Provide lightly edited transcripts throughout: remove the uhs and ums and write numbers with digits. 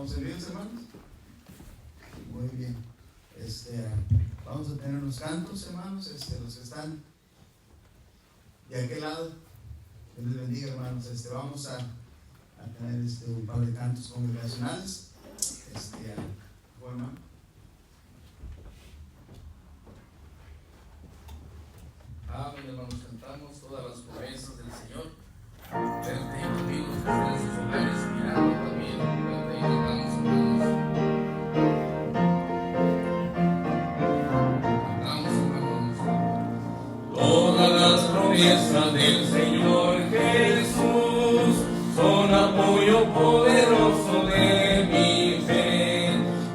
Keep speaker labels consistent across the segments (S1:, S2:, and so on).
S1: ¿Estamos servidos, hermanos? Muy bien. Vamos a tener unos cantos, hermanos, los que están de aquel lado. Dios les bendiga, hermanos. Vamos a tener un par de cantos congregacionales. Forma. Amén, hermanos. Cantamos todas las promesas del Señor. Verte conmigo en sus hogares, mirando también. Verte y cantamos, hermanos. Todas las promesas del Señor Jesús son apoyo poderoso de mi fe.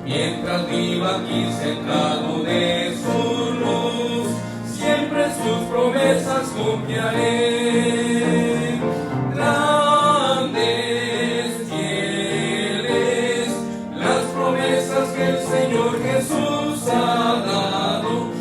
S1: Mientras viva aquí sentado de su luz, siempre sus promesas confiaré. Grandes, fieles, las promesas que el Señor Jesús ha dado.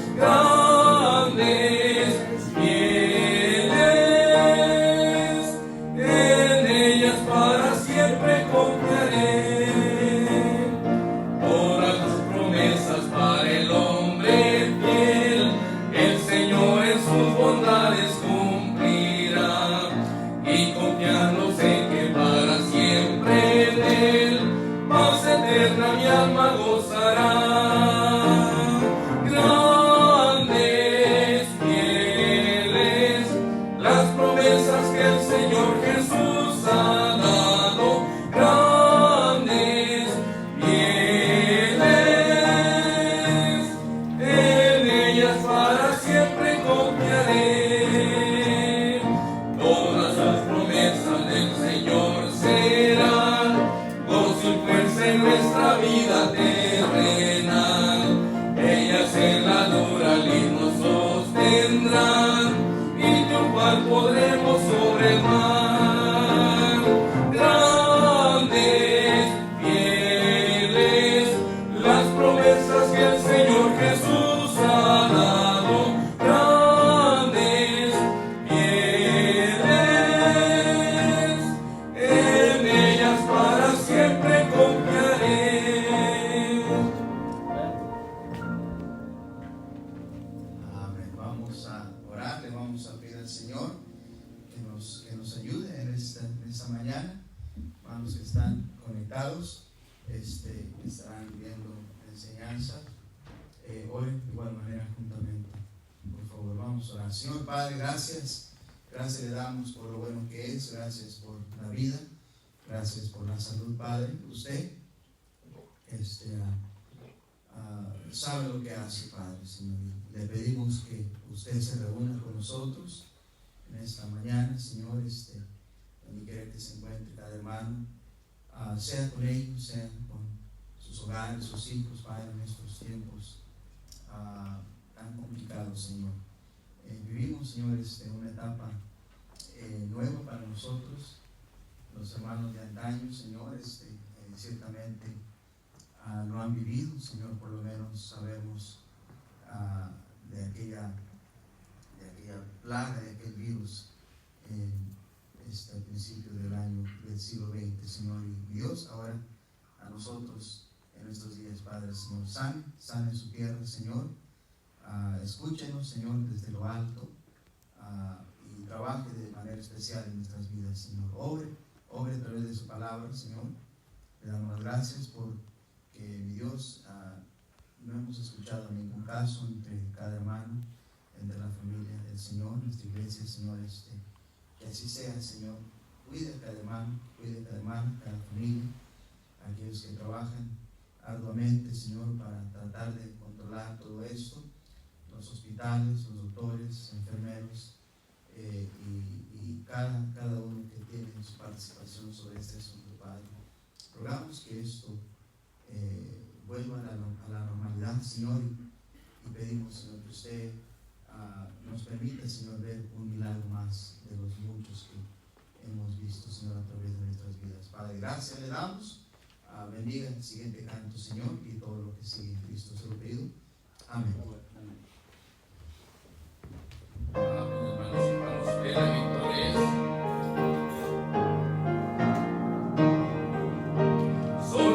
S1: Mi alma gozará. Grandes, fieles, las promesas que el Señor Jesús ha dado. Grandes, fieles, en ellas para siempre confiaré. Todas las promesas del Señor serán gozo y fuerza en nuestra vida terrenal. Ellas en la dura lid nos sostendrán y triunfar podremos sobre el mar. Grandes, fieles, las promesas que el Señor Jesús ha dado. Grandes, fieles, en ellas para siempre confiaré. Amén. Vamos a orar, le vamos a pedir al Señor que nos ayude en esta mañana. Hermanos que están conectados, estarán viendo la enseñanza. Oren de igual manera juntamente. Por favor, vamos a orar. Señor Padre, gracias. Gracias le damos por lo bueno que es. Gracias por la vida. Gracias por la salud, Padre. Usted sabe lo que hace, Padre, Señor. Le pedimos que usted se reúna con nosotros en esta mañana, Señor, donde quiera que se encuentre cada hermano, sea con ellos, sea con sus hogares, sus hijos, Padre, en estos tiempos tan complicados, Señor. Vivimos, Señor, una etapa nueva para nosotros, los hermanos de antaño, Señor, ciertamente lo han vivido, Señor. Por lo menos sabemos de aquella plaga, de aquel virus al principio del siglo XX, Señor. Y Dios ahora a nosotros en estos días, Padre, Señor, sane su tierra, Señor. Escúchenos, Señor, desde lo alto y trabaje de manera especial en nuestras vidas, Señor. Obre a través de su palabra, Señor. Le damos las gracias porque, mi Dios, no hemos escuchado ningún caso entre cada hermano, entre la familia del Señor, nuestra iglesia, Señor. Que así sea, Señor. Cuide a cada hermano, cada familia, aquellos que trabajan arduamente, Señor, para tratar de controlar todo esto, los hospitales, los doctores, enfermeros, y cada uno que tiene su participación sobre este asunto, Padre. Rogamos que esto vuelva a la normalidad, Señor, y pedimos, Señor, que usted nos permita, Señor, ver un milagro más de los muchos que hemos visto, Señor, a través de nuestras vidas. Padre, gracias le damos. Bendiga el siguiente canto, Señor, y todo lo que sigue en Cristo. Se lo pido. Amén. Amén, hermanos y hermanos. La victoria es. Son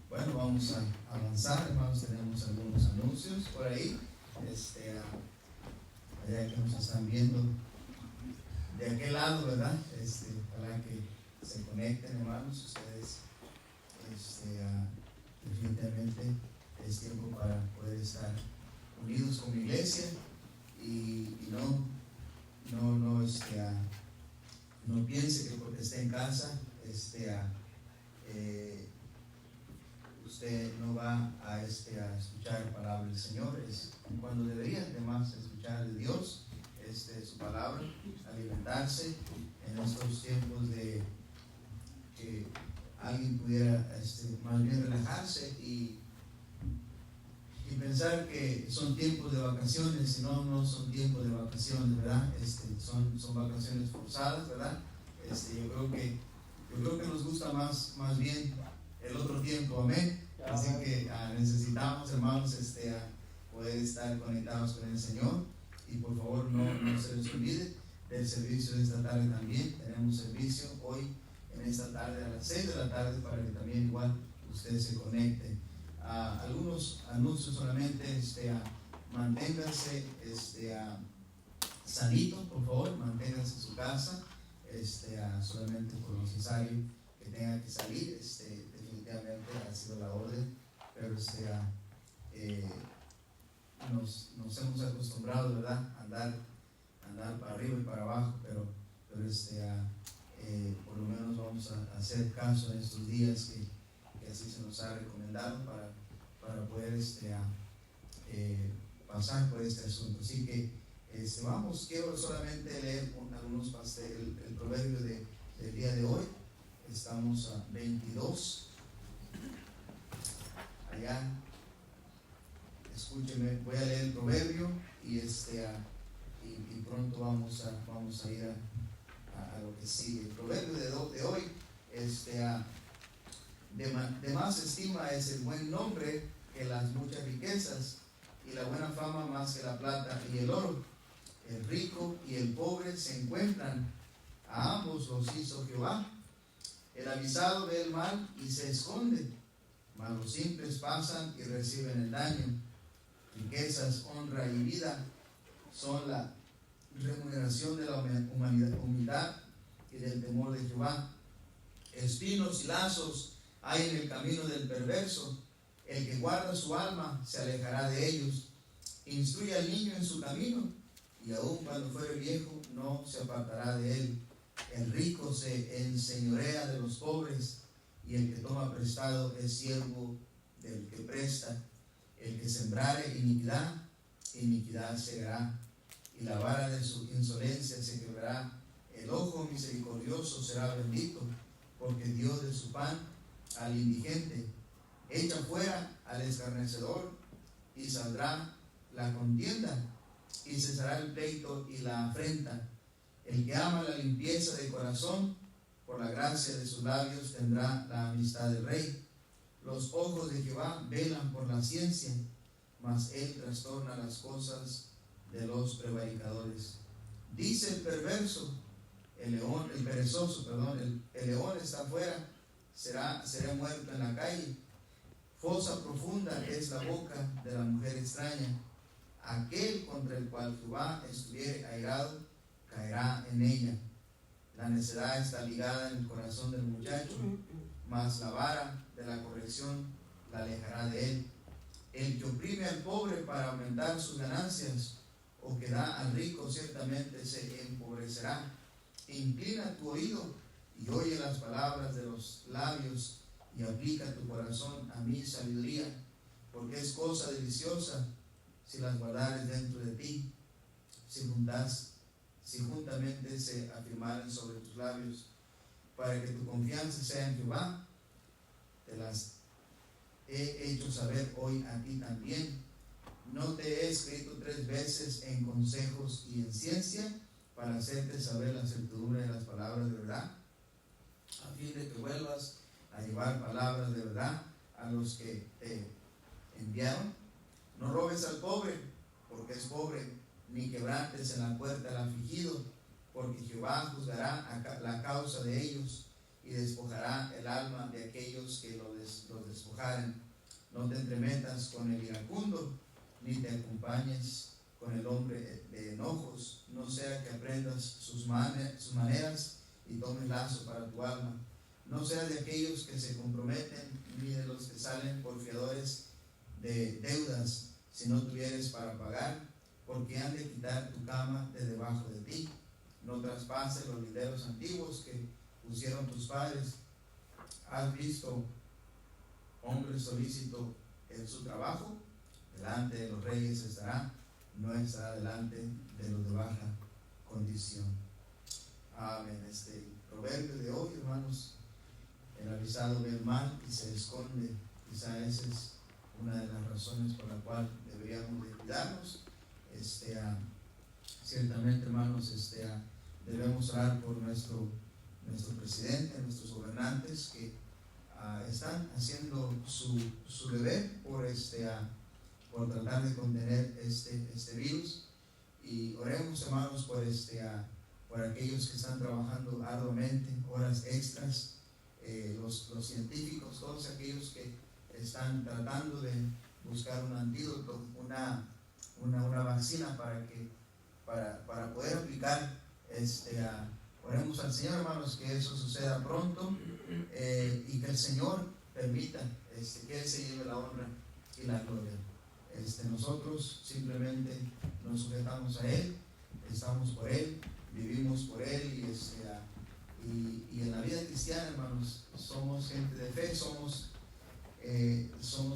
S1: Bueno, vamos a avanzar, hermanos. Tenemos algunos anuncios por ahí. Allá que nos están viendo de aquel lado, ¿verdad? Para que se conecten, hermanos. Ustedes, definitivamente es tiempo para poder estar unidos con la iglesia y no piense que porque esté en casa, usted no va a escuchar la palabra del Señor. Es cuando debería además escuchar de Dios, su palabra, alimentarse en estos tiempos de que alguien pudiera más bien relajarse y pensar que son tiempos de vacaciones. No son tiempos de vacaciones, ¿verdad? Son vacaciones forzadas, ¿verdad? Yo creo que nos gusta más bien el otro tiempo, amén. Así que necesitamos, hermanos, poder estar conectados con el Señor. Y por favor no se les olvide del servicio de esta tarde también. Tenemos servicio hoy en esta tarde a las 6 de la tarde para que también igual usted se conecte. Algunos anuncios solamente, manténganse sanito, por favor, manténganse en su casa, solamente por lo necesario que tenga que salir. Definitivamente ha sido la orden, pero nos hemos acostumbrado, ¿verdad?, a andar para arriba y para abajo, pero por lo menos vamos a hacer caso en estos días que así se nos ha recomendado para poder pasar por este asunto. Así que quiero solamente leer algunos el proverbio del día de hoy. Estamos a 22. Allá, escúcheme, voy a leer el proverbio y pronto vamos a ir a lo que sigue. El proverbio de hoy, de más estima es el buen nombre que las muchas riquezas, y la buena fama más que la plata y el oro. El rico y el pobre se encuentran, a ambos los hizo Jehová. El avisado ve el mal y se esconde, mas los simples pasan y reciben el daño. Riquezas, honra y vida son la remuneración de la humildad y del temor de Jehová. Espinos y lazos hay en el camino del perverso. El que guarda su alma se alejará de ellos. Instruye al niño en su camino, y aun cuando fuere viejo no se apartará de él. El rico se enseñorea de los pobres, y el que toma prestado es siervo del que presta. El que sembrare iniquidad, iniquidad segará, y la vara de su insolencia se quebrará. El ojo misericordioso será bendito, porque dio de su pan al indigente. Echa fuera al escarnecedor, y saldrá la contienda, y cesará el pleito y la afrenta. El que ama la limpieza de corazón, por la gracia de sus labios tendrá la amistad del rey. Los ojos de Jehová velan por la ciencia, mas él trastorna las cosas de los prevaricadores. Dice el perverso, el perezoso, el león está afuera, será muerto en la calle. Fosa profunda es la boca de la mujer extraña. Aquel contra el cual Jehová estuviere airado, caerá en ella. La necedad está ligada en el corazón del muchacho, mas la vara de la corrección la alejará de él. El que oprime al pobre para aumentar sus ganancias, o que da al rico, ciertamente se empobrecerá. Inclina tu oído y oye las palabras de los labios, y aplica tu corazón a mi sabiduría, porque es cosa deliciosa si las guardares dentro de ti, si juntamente se afirmaren sobre tus labios, para que tu confianza sea en Jehová. he hecho saber hoy a ti también. No te he escrito 3 veces en consejos y en ciencia, para hacerte saber la certidumbre de las palabras de verdad, a fin de que vuelvas a llevar palabras de verdad a los que te enviaron. No robes al pobre, porque es pobre, ni quebrantes en la puerta al afligido, porque Jehová juzgará la causa de ellos y despojará el alma de aquellos que los despojaren. No te entremetas con el iracundo, ni te acompañes con el hombre de enojos, no sea que aprendas sus maneras y tomes lazo para tu alma. No seas de aquellos que se comprometen, ni de los que salen por fiadores de deudas, si no tuvieres para pagar, porque han de quitar tu cama de debajo de ti. No traspases los linderos antiguos que pusieron tus padres. ¿Has visto hombre solícito en su trabajo? Delante de los reyes estará, no estará delante de los de baja condición. Amén. Este proverbio de hoy, hermanos, el avisado ve el mal y se esconde. Quizá esa es una de las razones por la cual deberíamos de cuidarnos. Ciertamente, hermanos, debemos orar por nuestro presidente, nuestros gobernantes que están haciendo su deber por tratar de contener este virus. Y oremos, hermanos, por aquellos que están trabajando arduamente, horas extras, los científicos, todos aquellos que están tratando de buscar un antídoto, una vacina para poder aplicar. Oremos al Señor, hermanos, que eso suceda pronto, y que el Señor permita que Él se lleve la honra y la gloria. Nosotros simplemente nos sujetamos a Él, estamos por Él, vivimos por Él, y en la vida cristiana, hermanos, somos gente de fe, somos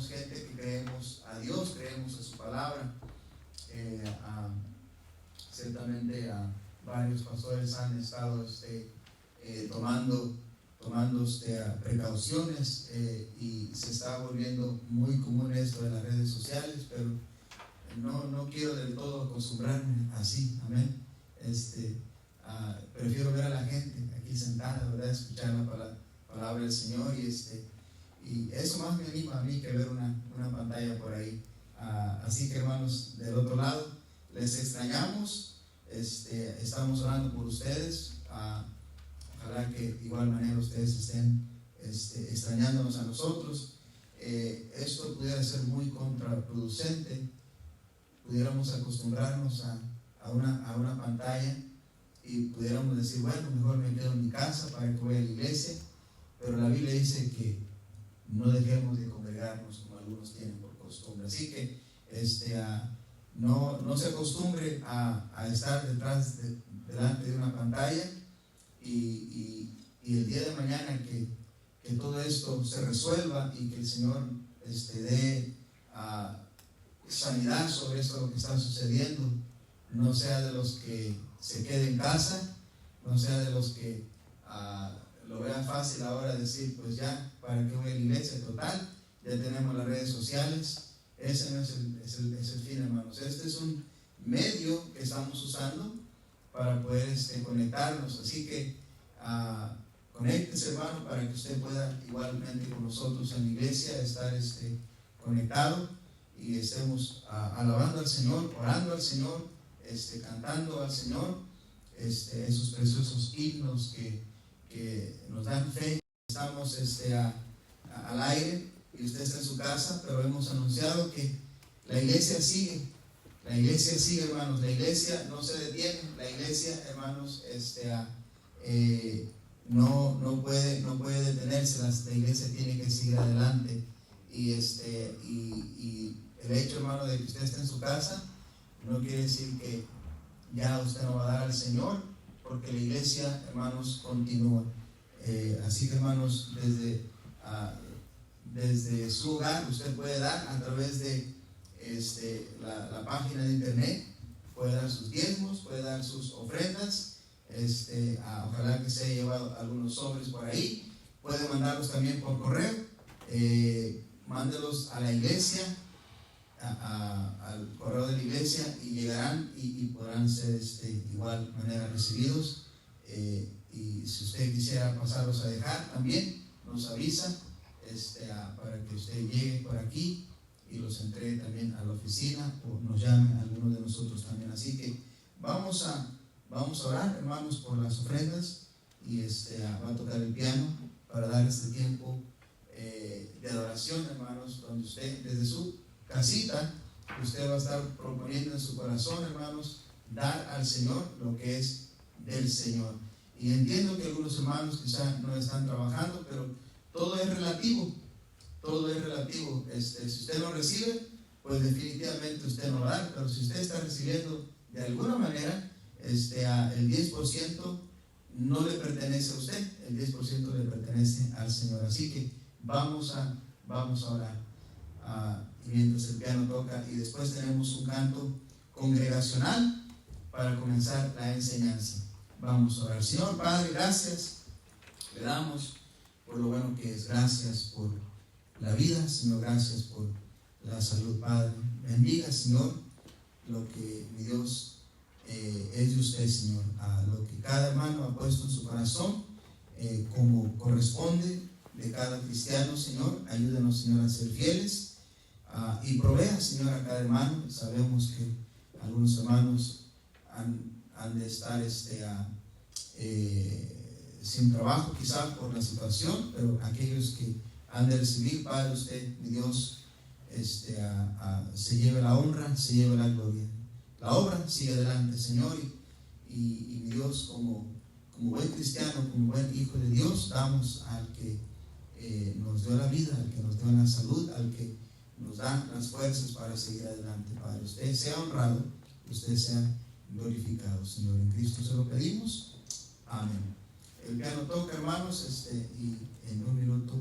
S1: gente que creemos a Dios, creemos a su palabra. Ciertamente varios pastores han estado tomando precauciones, y se está volviendo muy común esto de las redes sociales, pero no quiero del todo acostumbrarme así, amén. Prefiero ver a la gente aquí sentada, ¿verdad? Escuchar la palabra del Señor, y eso más me anima a mí que ver una pantalla por ahí. Así que, hermanos, del otro lado, les extrañamos, estamos orando por ustedes. Ojalá que de igual manera ustedes estén extrañándonos a nosotros. Esto pudiera ser muy contraproducente, pudiéramos acostumbrarnos a una pantalla y pudiéramos decir, bueno, mejor me quedo en mi casa para que vaya a la iglesia, pero la Biblia dice que no dejemos de congregarnos como algunos tienen por costumbre. Así que no se acostumbre a estar delante de una pantalla, y el día de mañana que todo esto se resuelva y que el Señor dé sanidad sobre esto lo que está sucediendo, no sea de los que se quede en casa, no sea de los que lo vean fácil ahora decir, pues ya, ¿para qué voy a la iglesia? Total, ya tenemos las redes sociales. Ese no es el fin, hermanos. Este es un medio que estamos usando para poder conectarnos. Así que conéctese, hermano, para que usted pueda igualmente con nosotros en la iglesia estar conectado, y estemos alabando al Señor, orando al Señor, cantando al Señor, esos preciosos himnos que nos dan fe. Estamos al aire y usted está en su casa, pero hemos anunciado que la iglesia sigue. La iglesia sigue, hermanos. La iglesia no se detiene. La iglesia, hermanos, no puede detenerse. La iglesia tiene que seguir adelante. Y el hecho, hermano, de que usted esté en su casa no quiere decir que ya usted no va a dar al Señor, porque la iglesia, hermanos, continúa. Así que, hermanos, desde su hogar usted puede dar a través de la página de internet, puede dar sus diezmos, puede dar sus ofrendas. Ojalá que se haya llevado algunos sobres por ahí. Puede mandarlos también por correo. mándelos a la iglesia, al correo de la iglesia, y llegarán y podrán ser igual manera recibidos. Y si usted quisiera pasarlos a dejar también, nos avisa para que usted llegue por aquí y los entregue también a la oficina, o nos llame a alguno de nosotros también. Así que vamos a orar, hermanos, por las ofrendas, y va a tocar el piano para dar este tiempo de adoración, hermanos, donde usted desde su casita, usted va a estar proponiendo en su corazón, hermanos, dar al Señor lo que es del Señor. Y entiendo que algunos hermanos quizás no están trabajando, pero todo es relativo. Todo es relativo. Si usted no recibe, pues definitivamente usted no va a dar. Pero si usted está recibiendo de alguna manera, el 10% no le pertenece a usted, el 10% le pertenece al Señor. Así que vamos a orar. Y mientras el piano toca, y después tenemos un canto congregacional para comenzar la enseñanza. Vamos a orar. Señor Padre, gracias le damos por lo bueno que es. Gracias por la vida, Señor. Gracias por la salud, Padre. Bendiga, Señor, lo que mi Dios es de usted, Señor, a lo que cada hermano ha puesto en su corazón, como corresponde de cada cristiano, Señor. Ayúdanos, Señor, a ser fieles, y provea, Señor, a cada hermano. Sabemos que algunos hermanos han de estar sin trabajo, quizás por la situación, pero aquellos que han de recibir, Padre, usted, mi Dios, se lleve la honra, se lleve la gloria. La obra sigue adelante, Señor, y mi Dios, como buen cristiano, como buen hijo de Dios, damos al que nos dio la vida, al que nos dio la salud, al que nos da las fuerzas para seguir adelante, Padre. Usted sea honrado, usted sea glorificado, Señor. En Cristo se lo pedimos. Amén. El piano toca, hermanos, y en un minuto.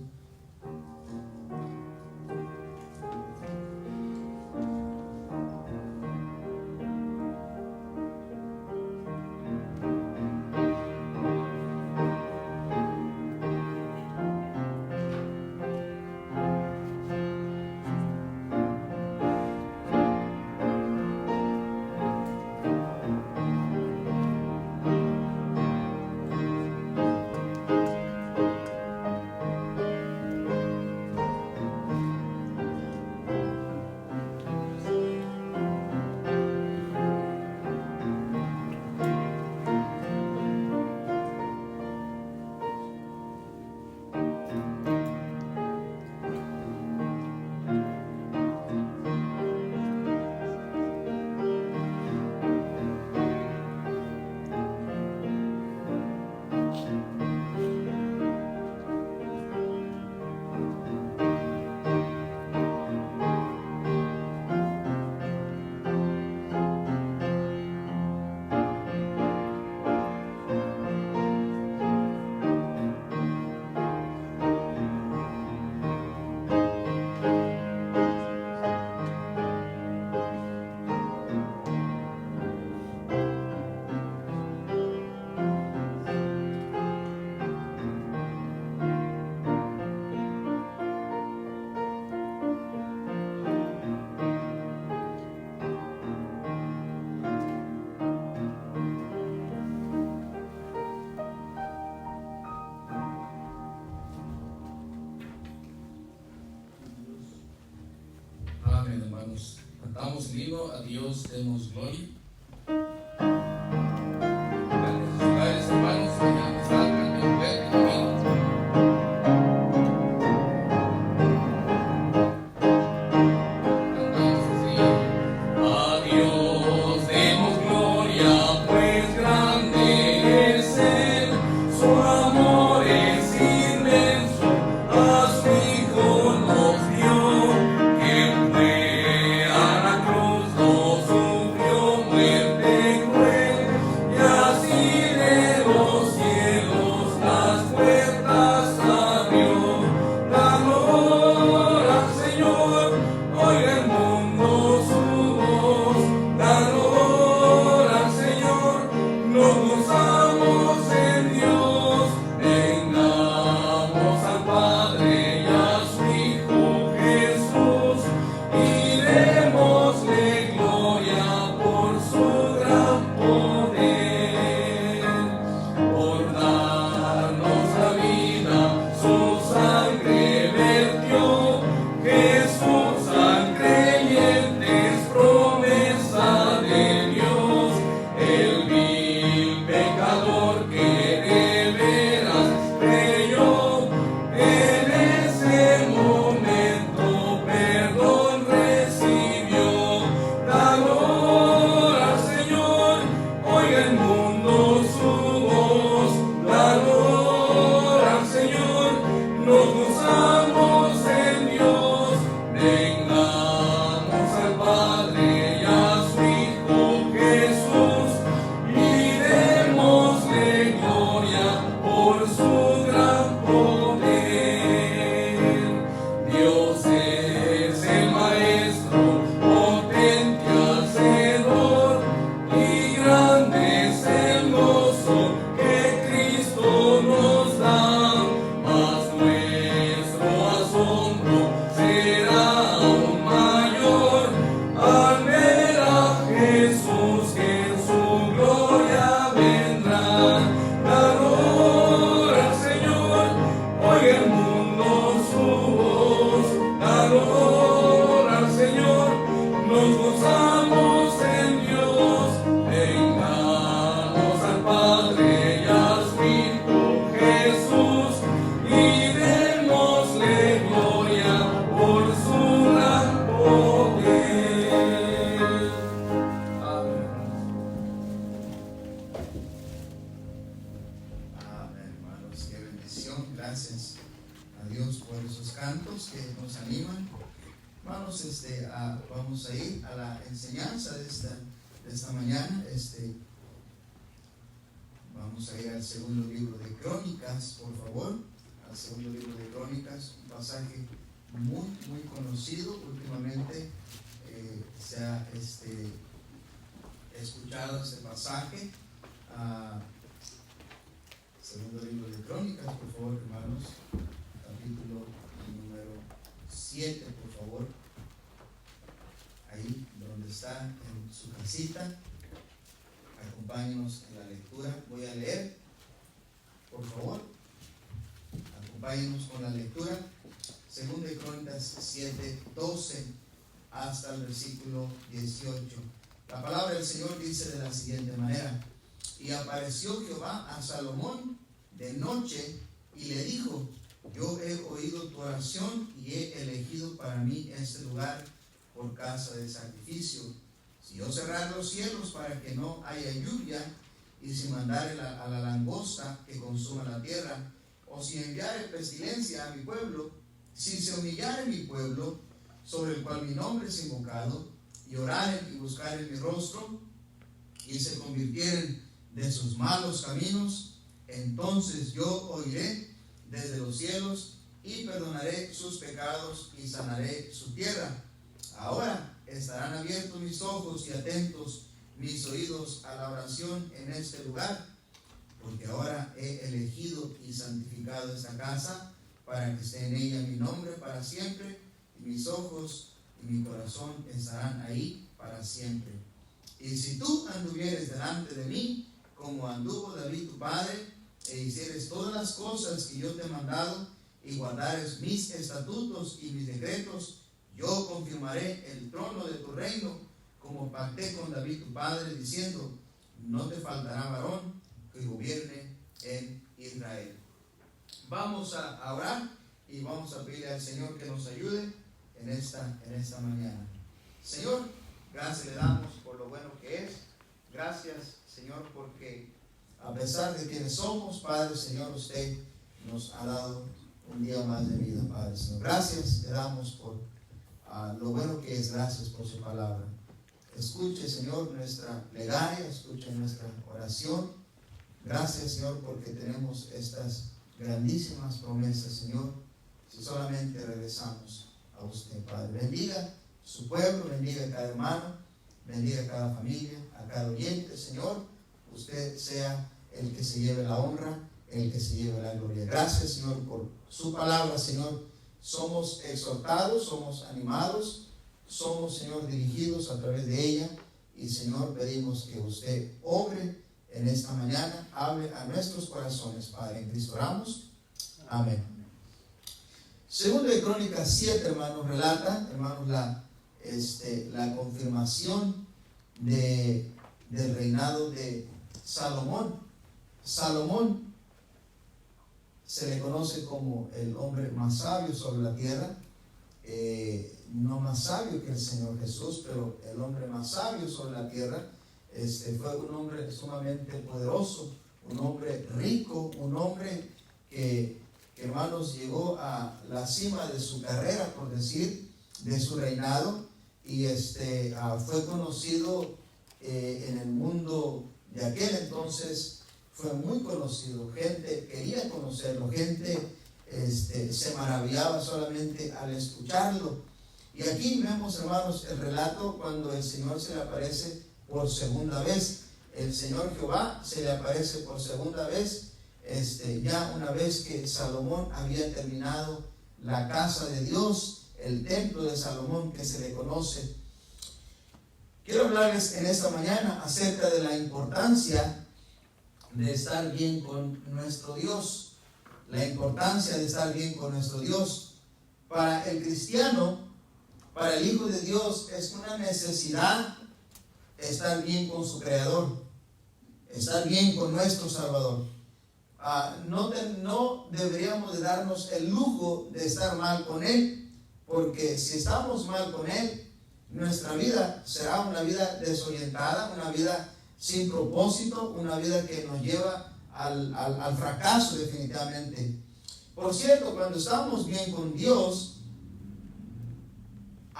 S2: Amén, hermanos. Cantamos el himno A Dios demos gloria. Lugares, hermanos, que ya salgan del buen camino. Cantamos así. A Dios demos gloria, pues grande es Él, su amor es inmenso, a su Hijo nos dio, que fue a la cruz, lo sufrió.
S1: vamos a ir a la enseñanza de esta mañana. Vamos a ir al segundo libro de Crónicas, por favor. Al segundo libro de Crónicas, un pasaje muy, muy conocido últimamente. Se ha escuchado este pasaje. Segundo libro de Crónicas, por favor, hermanos. Capítulo número 7, por favor. Ahí donde está en su casita. Acompáñenos en la lectura. Voy a leer, por favor. Acompáñenos con la lectura. Segundo de Crónicas 7, 12 hasta el versículo 18. La palabra del Señor dice de la siguiente manera: y apareció Jehová a Salomón de noche y le dijo: yo he oído tu oración y he elegido para mí este lugar por casa de sacrificio. Si yo cerrare los cielos para que no haya lluvia, y si mandare a la langosta que consuma la tierra, o si enviare pestilencia a mi pueblo, si se humillare mi pueblo, sobre el cual mi nombre es invocado, y oraren y buscaren mi rostro, y se convirtieren de sus malos caminos, entonces yo oiré desde los cielos y perdonaré sus pecados y sanaré su tierra. Ahora estarán abiertos mis ojos y atentos mis oídos a la oración en este lugar, porque ahora he elegido y santificado esta casa para que esté en ella mi nombre para siempre, y mis ojos y mi corazón estarán ahí para siempre. Y si tú anduvieres delante de mí, como anduvo David tu padre, e hicieres todas las cosas que yo te he mandado, y guardares mis estatutos y mis decretos, yo confirmaré el trono de tu reino, como pacté con David tu padre, diciendo: no te faltará varón que gobierne en Israel. Vamos a orar y vamos a pedirle al Señor que nos ayude en esta mañana. Señor, gracias le damos por lo bueno que es. Gracias, Señor, porque a pesar de quienes somos, Padre, Señor, usted nos ha dado un día más de vida, Padre, Señor. Gracias le damos por lo bueno que es. Gracias por su palabra. Escuche, Señor, nuestra plegaria, escuche nuestra oración. Gracias, Señor, porque tenemos estas grandísimas promesas, Señor, si solamente regresamos a usted, Padre. Bendiga su pueblo, bendiga a cada hermano, bendiga a cada familia, a cada oyente, Señor. Usted sea el que se lleve la honra, el que se lleve la gloria. Gracias, Señor, por su palabra, Señor. Somos exhortados, somos animados, somos, Señor, dirigidos a través de ella. Y, Señor, pedimos que usted obre en esta mañana, hable a nuestros corazones, Padre. En Cristo oramos. Amén. Segundo de Crónicas 7, hermanos, relata, hermanos, la confirmación del reinado de Salomón. Salomón se le conoce como el hombre más sabio sobre la tierra, no más sabio que el Señor Jesús, pero el hombre más sabio sobre la tierra. Fue un hombre sumamente poderoso, un hombre rico, un hombre que, hermanos, llegó a la cima de su carrera, por decir, de su reinado, y fue conocido en el mundo de aquel entonces. Fue muy conocido, gente quería conocerlo, gente se maravillaba solamente al escucharlo. Y aquí vemos, hermanos, el relato cuando el Señor se le aparece por segunda vez. El Señor Jehová se le aparece por segunda vez, ya una vez que Salomón había terminado la casa de Dios, el templo de Salomón que se le conoce. Quiero hablarles en esta mañana acerca de la importancia de estar bien con nuestro Dios. La importancia de estar bien con nuestro Dios. Para el cristiano, para el Hijo de Dios, es una necesidad estar bien con su Creador, estar bien con nuestro Salvador. No deberíamos de darnos el lujo de estar mal con Él, porque si estamos mal con Él, nuestra vida será una vida desorientada, una vida sin propósito, una vida que nos lleva al fracaso definitivamente. Por cierto, cuando estamos bien con Dios,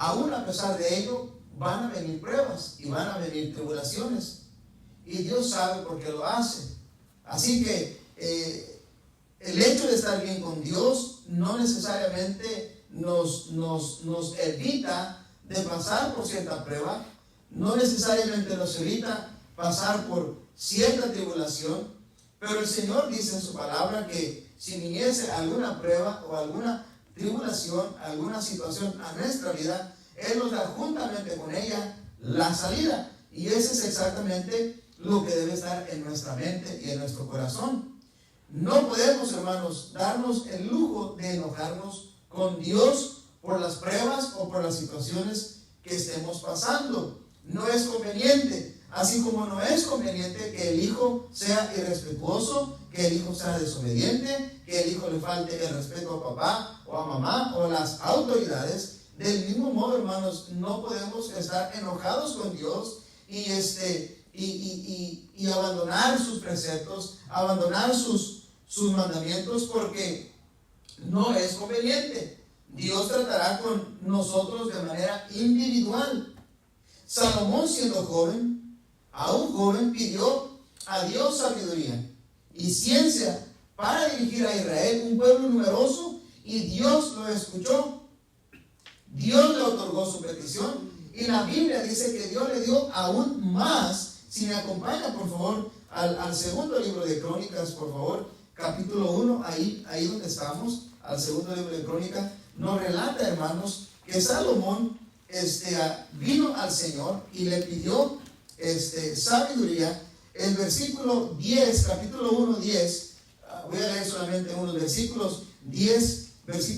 S1: aún a pesar de ello, van a venir pruebas y van a venir tribulaciones. Y Dios sabe por qué lo hace. Así que el hecho de estar bien con Dios no necesariamente nos evita de pasar por cierta prueba, no necesariamente nos evita pasar por cierta tribulación, pero el Señor dice en su palabra que si viniese alguna prueba o alguna tribulación, alguna situación a nuestra vida, Él nos da juntamente con ella la salida. Y ese es exactamente lo que debe estar en nuestra mente y en nuestro corazón. No podemos, hermanos, darnos el lujo de enojarnos con Dios por las pruebas o por las situaciones que estemos pasando. No es conveniente, así como no es conveniente que el hijo sea irrespetuoso, que el hijo sea desobediente, que el hijo le falte el respeto a papá o a mamá o a las autoridades. Del mismo modo, hermanos, no podemos estar enojados con Dios y abandonar sus preceptos, abandonar sus mandamientos, porque no es conveniente. Dios tratará con nosotros de manera individual. Salomón, siendo joven, aún joven, pidió a Dios sabiduría y ciencia para dirigir a Israel, un pueblo numeroso, y Dios lo escuchó. Dios le otorgó su petición, y la Biblia dice que Dios le dio aún más. Si me acompaña, por favor, al segundo libro de Crónicas, por favor, capítulo 1, ahí donde estamos, al segundo libro de Crónicas, nos relata, hermanos, que Salomón vino al Señor y le pidió sabiduría. El versículo 10, capítulo 1, 10, voy a leer solamente unos versículos,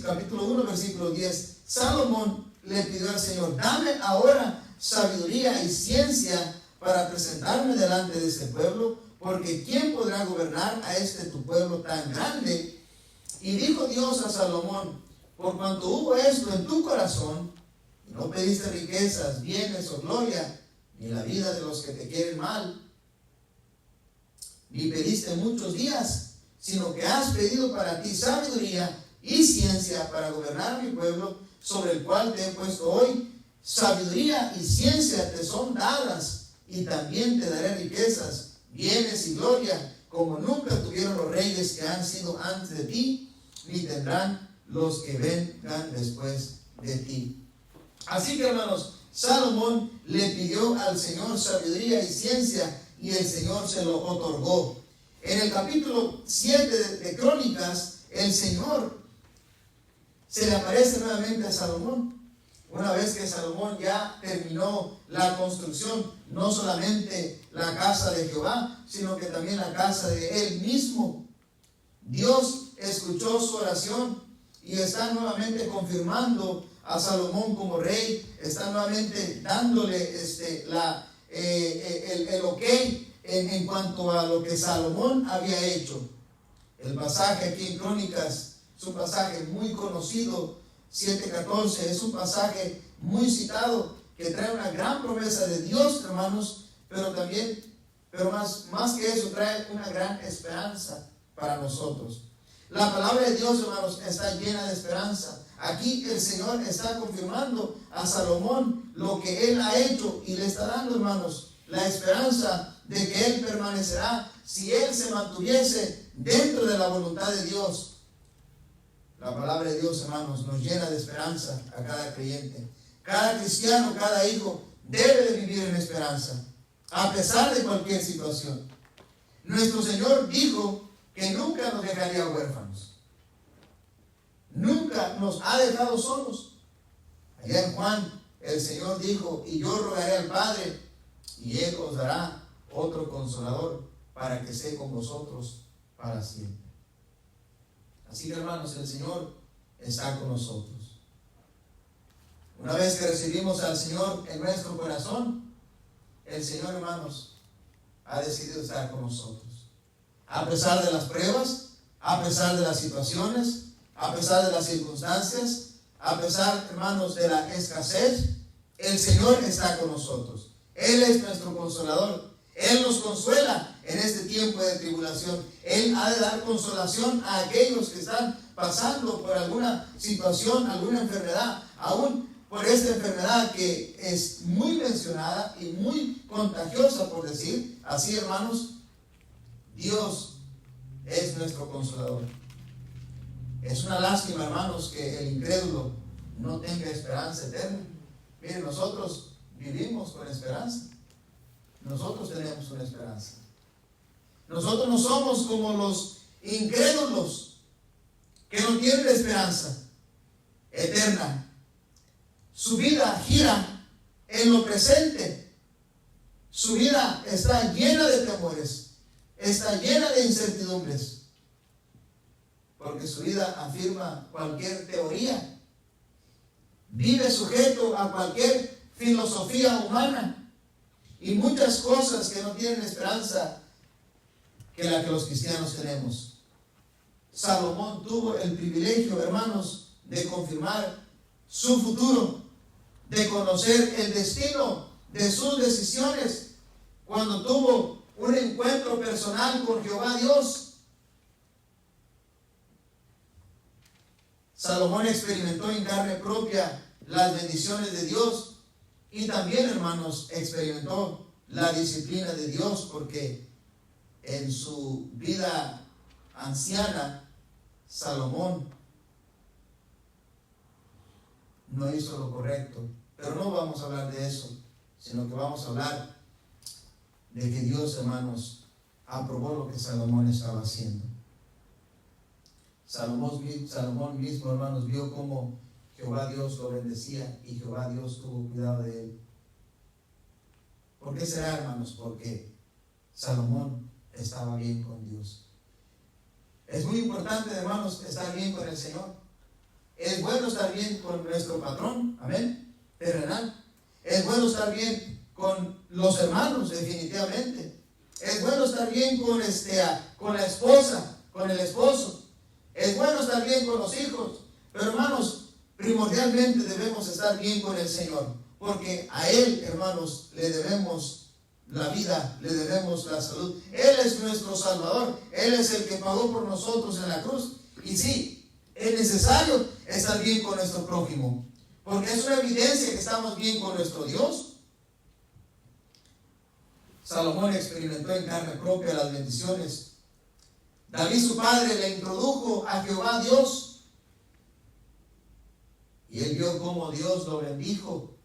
S1: capítulo 1, versículo 10. Salomón le pidió al Señor: dame ahora sabiduría y ciencia para presentarme delante de este pueblo, porque ¿quién podrá gobernar a tu pueblo tan grande? Y dijo Dios a Salomón: por cuanto hubo esto en tu corazón, y no pediste riquezas, bienes o gloria, ni la vida de los que te quieren mal, ni pediste muchos días, sino que has pedido para ti sabiduría y ciencia para gobernar a mi pueblo, sobre el cual te he puesto hoy. Sabiduría y ciencia te son dadas, y también te daré riquezas, bienes y gloria, como nunca tuvieron los reyes que han sido antes de ti, ni tendrán los que vengan después de ti. Así que, hermanos, Salomón le pidió al Señor sabiduría y ciencia, y el Señor se lo otorgó. En el capítulo 7 de Crónicas, el Señor se le aparece nuevamente a Salomón. Una vez que Salomón ya terminó la construcción, no solamente la casa de Jehová, sino que también la casa de él mismo. Dios escuchó su oración y está nuevamente confirmando a Salomón como rey, está nuevamente dándole el ok en cuanto a lo que Salomón había hecho. El pasaje aquí en Crónicas es un pasaje muy conocido, 7:14, es un pasaje muy citado que trae una gran promesa de Dios, hermanos, pero más que eso, trae una gran esperanza para nosotros. La palabra de Dios, hermanos, está llena de esperanza. Aquí el Señor está confirmando a Salomón lo que él ha hecho y le está dando, hermanos, la esperanza de que él permanecerá si él se mantuviese dentro de la voluntad de Dios. La palabra de Dios, hermanos, nos llena de esperanza a cada creyente. Cada cristiano, cada hijo debe de vivir en esperanza, a pesar de cualquier situación. Nuestro Señor dijo que nunca nos dejaría huérfanos. Nunca nos ha dejado solos. Allá en Juan, el Señor dijo: y yo rogaré al Padre, y Él os dará otro consolador, para que esté con vosotros para siempre. Así que, hermanos, el Señor está con nosotros. Una vez que recibimos al Señor en nuestro corazón, el Señor, hermanos, ha decidido estar con nosotros. A pesar de las pruebas, a pesar de las situaciones, a pesar de las circunstancias, a pesar, hermanos, de la escasez, el Señor está con nosotros. Él es nuestro consolador. Él nos consuela en este tiempo de tribulación. Él ha de dar consolación a aquellos que están pasando por alguna situación, alguna enfermedad, aún por esta enfermedad que es muy mencionada y muy contagiosa, por decir así, hermanos, Dios es nuestro consolador. Es una lástima, hermanos, que el incrédulo no tenga esperanza eterna. Miren, nosotros vivimos con esperanza. Nosotros tenemos una esperanza. Nosotros no somos como los incrédulos que no tienen esperanza eterna. Su vida gira en lo presente. Su vida está llena de temores, está llena de incertidumbres, porque su vida afirma cualquier teoría, vive sujeto a cualquier filosofía humana y muchas cosas que no tienen esperanza que la que los cristianos tenemos. Salomón tuvo el privilegio, hermanos, de confirmar su futuro, de conocer el destino de sus decisiones cuando tuvo un encuentro personal con Jehová Dios. Salomón experimentó en carne propia las bendiciones de Dios y también, hermanos, experimentó la disciplina de Dios, porque en su vida anciana, Salomón no hizo lo correcto. Pero no vamos a hablar de eso, sino que vamos a hablar de que Dios, hermanos, aprobó lo que Salomón estaba haciendo. Salomón mismo, hermanos, vio cómo Jehová Dios lo bendecía y Jehová Dios tuvo cuidado de él. ¿Por qué será, hermanos? Porque Salomón estaba bien con Dios. Es muy importante, hermanos, estar bien con el Señor. Es bueno estar bien con nuestro patrón, amén, terrenal. Es bueno estar bien con los hermanos, definitivamente. Es bueno estar bien con la esposa, con el esposo. Es bueno estar bien con los hijos. Pero, hermanos, primordialmente debemos estar bien con el Señor, porque a Él, hermanos, le debemos la vida, le debemos la salud. Él es nuestro Salvador. Él es el que pagó por nosotros en la cruz. Y sí, es necesario estar bien con nuestro prójimo, porque es una evidencia que estamos bien con nuestro Dios. Salomón experimentó en carne propia las bendiciones. David, su padre, le introdujo a Jehová Dios, y él vio cómo Dios lo bendijo.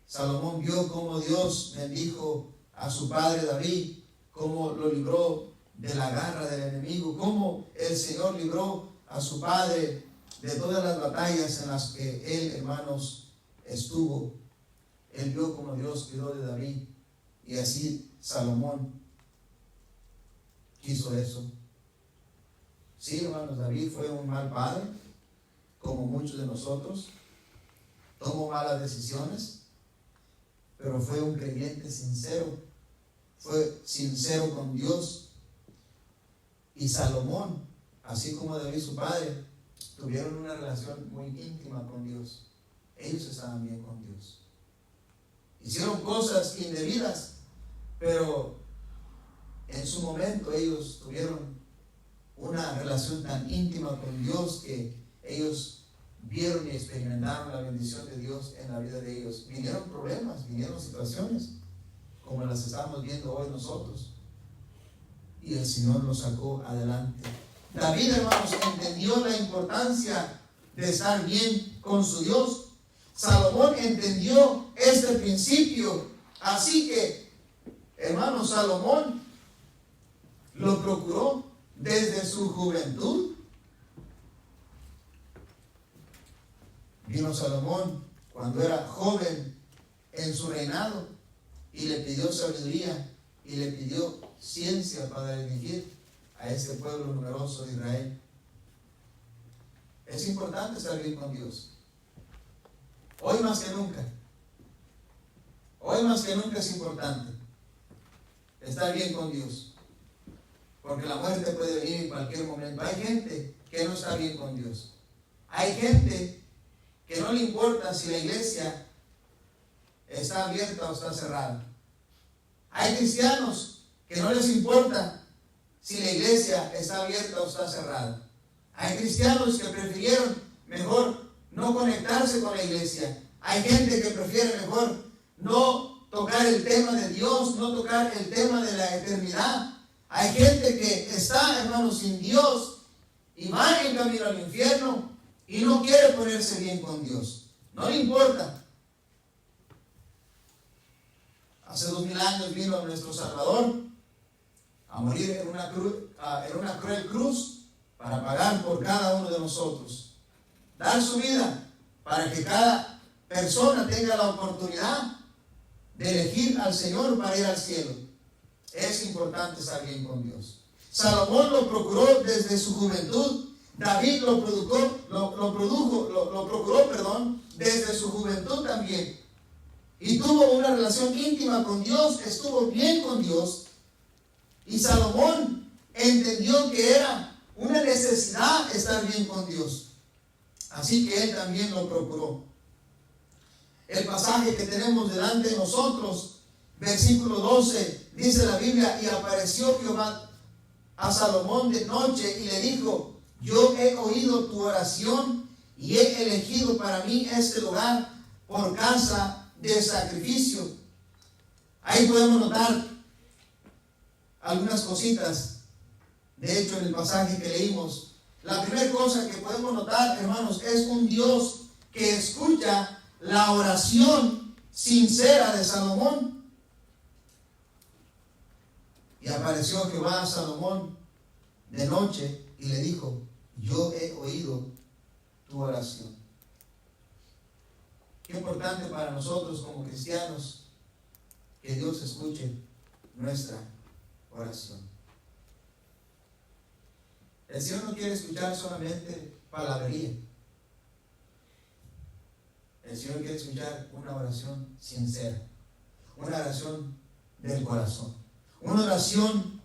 S1: Salomón vio cómo Dios bendijo a su padre David, cómo lo libró de la garra del enemigo, cómo el Señor libró a su padre de todas las batallas en las que él, hermanos, estuvo. Él vio cómo Dios cuidó de David, y así Salomón quiso eso. Sí, hermanos, David fue un mal padre, como muchos de nosotros. Tomó malas decisiones, pero fue un creyente sincero. Fue sincero con Dios. Y Salomón, así como David su padre, tuvieron una relación muy íntima con Dios. Ellos estaban bien con Dios. Hicieron cosas indebidas, pero en su momento ellos tuvieron una relación tan íntima con Dios que ellos vieron y experimentaron la bendición de Dios en la vida de ellos. Vinieron problemas, vinieron situaciones como las estamos viendo hoy nosotros, y el Señor los sacó adelante. David, hermanos, entendió la importancia de estar bien con su Dios. Salomón entendió este principio, así que, hermanos, Salomón lo procuró desde su juventud. Vino Salomón cuando era joven en su reinado y le pidió sabiduría y le pidió ciencia para dirigir a este pueblo numeroso de Israel. Es importante estar bien con Dios. Hoy más que nunca. Hoy más que nunca es importante estar bien con Dios, porque la muerte puede venir en cualquier momento. Hay gente que no está bien con Dios. Hay gente que no le importa si la iglesia está abierta o está cerrada. Hay cristianos que no les importa si la iglesia está abierta o está cerrada. Hay cristianos que prefirieron mejor no conectarse con la iglesia Hay gente que prefiere mejor no tocar el tema de Dios, no tocar el tema de la eternidad. Hay gente que está, hermanos, sin Dios y va en camino al infierno y no quiere ponerse bien con Dios. No le importa. Hace 2000 años vino nuestro Salvador a morir en una cruel cruz para pagar por cada uno de nosotros. Dar su vida para que cada persona tenga la oportunidad de elegir al Señor para ir al cielo. Es importante estar bien con Dios. Salomón lo procuró desde su juventud. David lo procuró desde su juventud también. Y tuvo una relación íntima con Dios, estuvo bien con Dios. Y Salomón entendió que era una necesidad estar bien con Dios. Así que él también lo procuró. El pasaje que tenemos delante de nosotros, versículo 12, dice la Biblia: y apareció Jehová a Salomón de noche y le dijo: yo he oído tu oración y he elegido para mí este lugar por casa de sacrificio. Ahí podemos notar algunas cositas. De hecho, en el pasaje que leímos, la primera cosa que podemos notar, hermanos, es un Dios que escucha la oración sincera de Salomón. Y apareció Jehová a Salomón de noche y le dijo: yo he oído tu oración. Qué importante para nosotros como cristianos que Dios escuche nuestra oración. El Señor no quiere escuchar solamente palabrería. El Señor quiere escuchar una oración sincera, una oración del corazón, una oración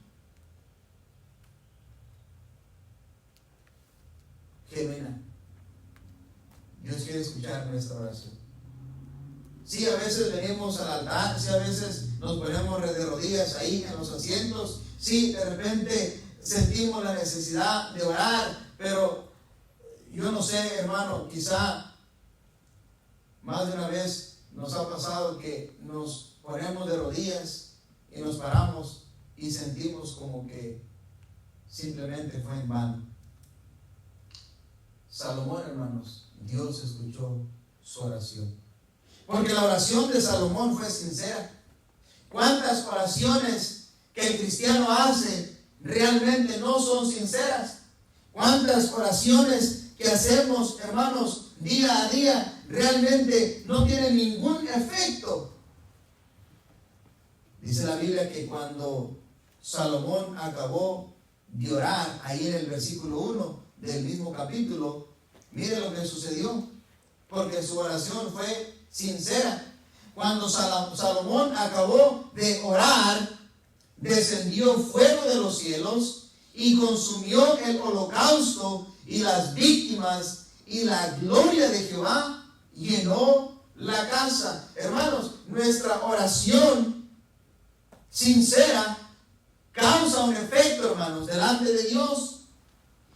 S1: genuina. Dios quiere escuchar nuestra oración. Sí, a veces venimos al altar, sí, a veces nos ponemos de rodillas ahí en los asientos, sí, de repente sentimos la necesidad de orar, pero yo no sé, hermano, quizá más de una vez nos ha pasado que nos ponemos de rodillas y nos paramos y sentimos como que simplemente fue en vano. Salomón, hermanos, Dios escuchó su oración. Porque la oración de Salomón fue sincera. ¿Cuántas oraciones que el cristiano hace realmente no son sinceras? ¿Cuántas oraciones que hacemos, hermanos, día a día realmente no tienen ningún efecto? Dice la Biblia que cuando Salomón acabó de orar, ahí en el versículo 1 del mismo capítulo, mire lo que sucedió, porque su oración fue sincera. Cuando Salomón acabó de orar, descendió fuego de los cielos y consumió el holocausto y las víctimas, y la gloria de Jehová llenó la casa. Hermanos, nuestra oración sincera causa un efecto, hermanos, delante de Dios.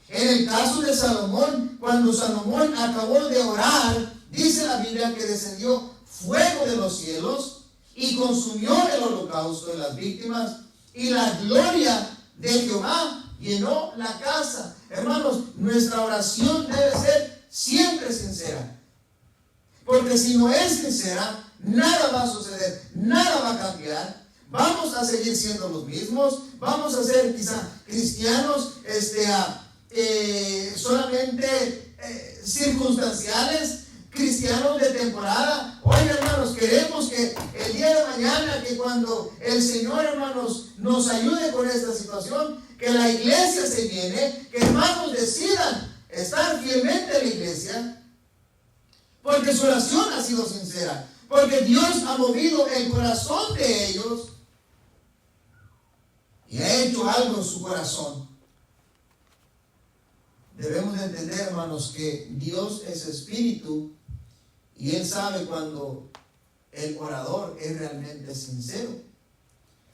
S1: En el caso de Salomón, cuando Salomón acabó de orar, dice la Biblia que descendió fuego de los cielos y consumió el holocausto de las víctimas, y la gloria de Jehová llenó la casa. Hermanos, nuestra oración debe ser siempre sincera, porque si no es sincera, nada va a suceder, nada va a cambiar. Vamos a seguir siendo los mismos, vamos a ser quizá cristianos solamente circunstanciales, cristianos de temporada. Oiga, hermanos, queremos que el día de mañana, que cuando el Señor, hermanos, nos ayude con esta situación, que la iglesia se llene, que hermanos decidan estar fielmente en la iglesia, porque su oración ha sido sincera, porque Dios ha movido el corazón de ellos y ha hecho algo en su corazón. Debemos de entender, hermanos, que Dios es espíritu y Él sabe cuando el orador es realmente sincero.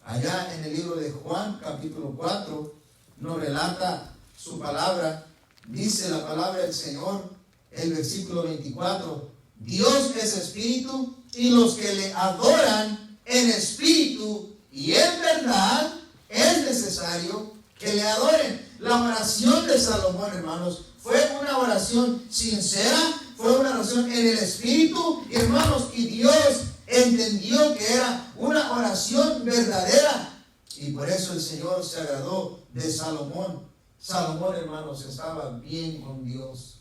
S1: Allá en el libro de Juan, capítulo 4, nos relata su palabra. Dice la palabra del Señor, el versículo 24: Dios es espíritu y los que le adoran en espíritu y en verdad es necesario que le adoren. La oración de Salomón, hermanos, fue una oración sincera, fue una oración en el espíritu, hermanos, y Dios entendió que era una oración verdadera. Y por eso el Señor se agradó de Salomón. Salomón, hermanos, estaba bien con Dios.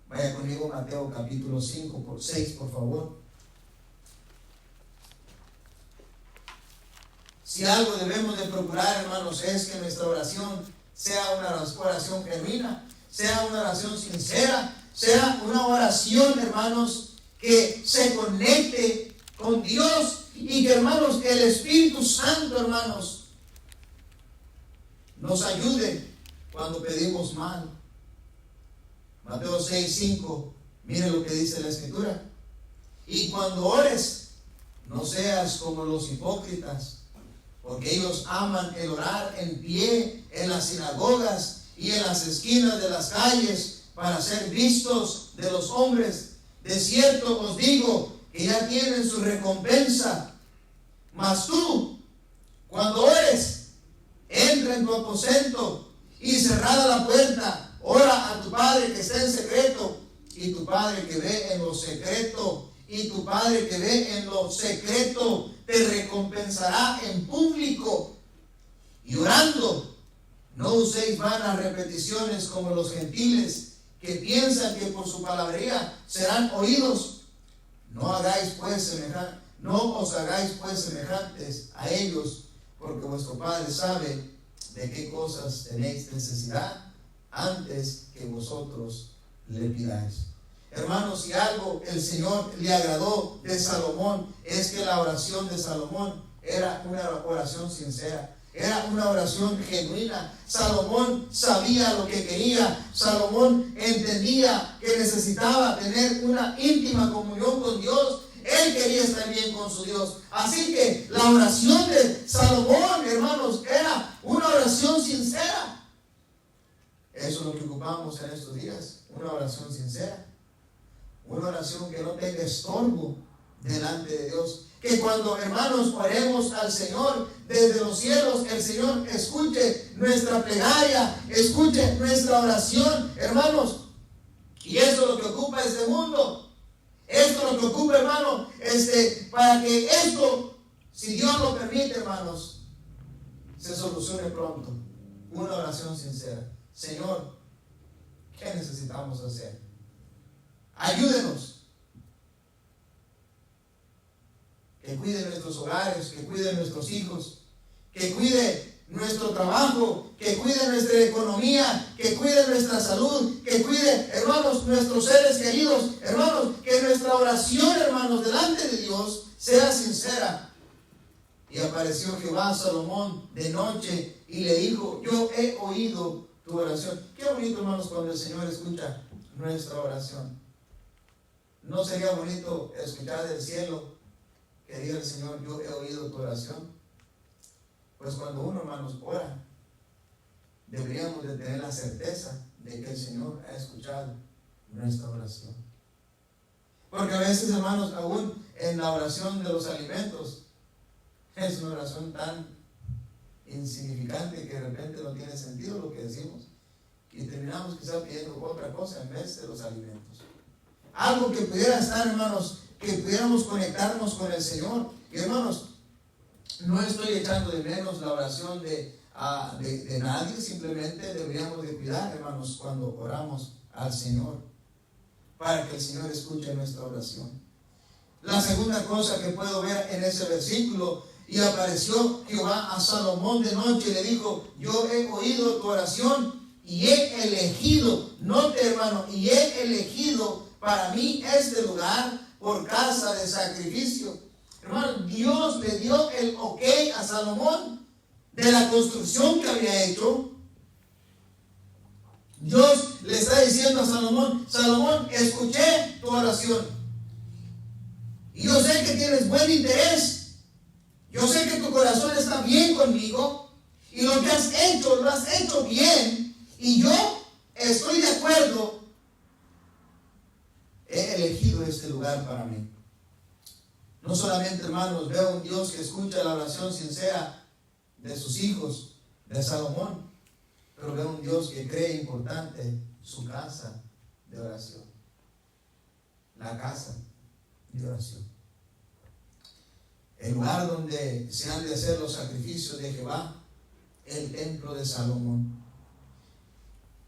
S1: Vaya conmigo a Mateo capítulo 6, por favor. Si algo debemos de procurar, hermanos, es que nuestra oración sea una oración genuina, sea una oración sincera, sea una oración, hermanos, que se conecte con Dios y que, hermanos, el Espíritu Santo, hermanos, nos ayude cuando pedimos mal. Mateo 6:5, mire lo que dice la Escritura. Y cuando ores, no seas como los hipócritas, porque ellos aman el orar en pie en las sinagogas y en las esquinas de las calles para ser vistos de los hombres. De cierto os digo que ya tienen su recompensa. Mas tú, cuando ores, entra en tu aposento y cerrada la puerta, ora a tu Padre que está en secreto, y tu Padre que ve en lo secreto, y tu Padre que ve en lo secreto te recompensará en público. Y orando, no uséis vanas repeticiones como los gentiles, que piensan que por su palabrería serán oídos. No os hagáis pues semejantes a ellos, porque vuestro Padre sabe de qué cosas tenéis necesidad antes que vosotros le pidáis. Hermanos, si algo el Señor le agradó de Salomón, es que la oración de Salomón era una oración sincera, era una oración genuina. Salomón sabía lo que quería. Salomón entendía que necesitaba tener una íntima comunión con Dios. Él quería estar bien con su Dios. Así que la oración de Salomón, hermanos, era una oración sincera. Eso es lo que ocupamos en estos días, una oración sincera. Una oración que no tenga estorbo delante de Dios. Que cuando, hermanos, oremos al Señor desde los cielos, el Señor escuche nuestra plegaria, escuche nuestra oración, hermanos. Y eso es lo que ocupa este mundo. Esto es lo que ocupa, hermano, para que esto, si Dios lo permite, hermanos, se solucione pronto. Una oración sincera. Señor, ¿qué necesitamos hacer? Ayúdenos. Que cuide nuestros hogares, que cuide nuestros hijos, que cuide nuestro trabajo, que cuide nuestra economía, que cuide nuestra salud, que cuide, hermanos, nuestros seres queridos. Hermanos, que nuestra oración, hermanos, delante de Dios sea sincera. Y apareció Jehová a Salomón de noche y le dijo: yo he oído tu oración. Qué bonito, hermanos, cuando el Señor escucha nuestra oración. ¿No sería bonito escuchar del cielo que diga el Señor: yo he oído tu oración? Pues cuando uno, hermanos, ora, deberíamos de tener la certeza de que el Señor ha escuchado nuestra oración. Porque a veces, hermanos, aún en la oración de los alimentos, es una oración tan insignificante que de repente no tiene sentido lo que decimos, y terminamos quizás pidiendo otra cosa en vez de los alimentos. Algo que pudiera estar, hermanos, que pudiéramos conectarnos con el Señor. Y, hermanos, no estoy echando de menos la oración de nadie, simplemente deberíamos de cuidar, hermanos, cuando oramos al Señor, para que el Señor escuche nuestra oración. La segunda cosa que puedo ver en ese versículo: y apareció Jehová a Salomón de noche y le dijo: yo he oído tu oración y he elegido, note, hermano, y he elegido para mí este lugar por casa de sacrificio. Hermano, Dios le dio el ok a Salomón de la construcción que había hecho. Dios le está diciendo a Salomón: Salomón, escuché tu oración. Y yo sé que tienes buen interés. Yo sé que tu corazón está bien conmigo. Y lo que has hecho, lo has hecho bien. Y yo estoy de acuerdo este lugar para mí. No solamente, hermanos, veo un Dios que escucha la oración sincera de sus hijos, de Salomón, pero veo un Dios que cree importante su casa de oración. La casa de oración. El lugar donde se han de hacer los sacrificios de Jehová, el templo de Salomón.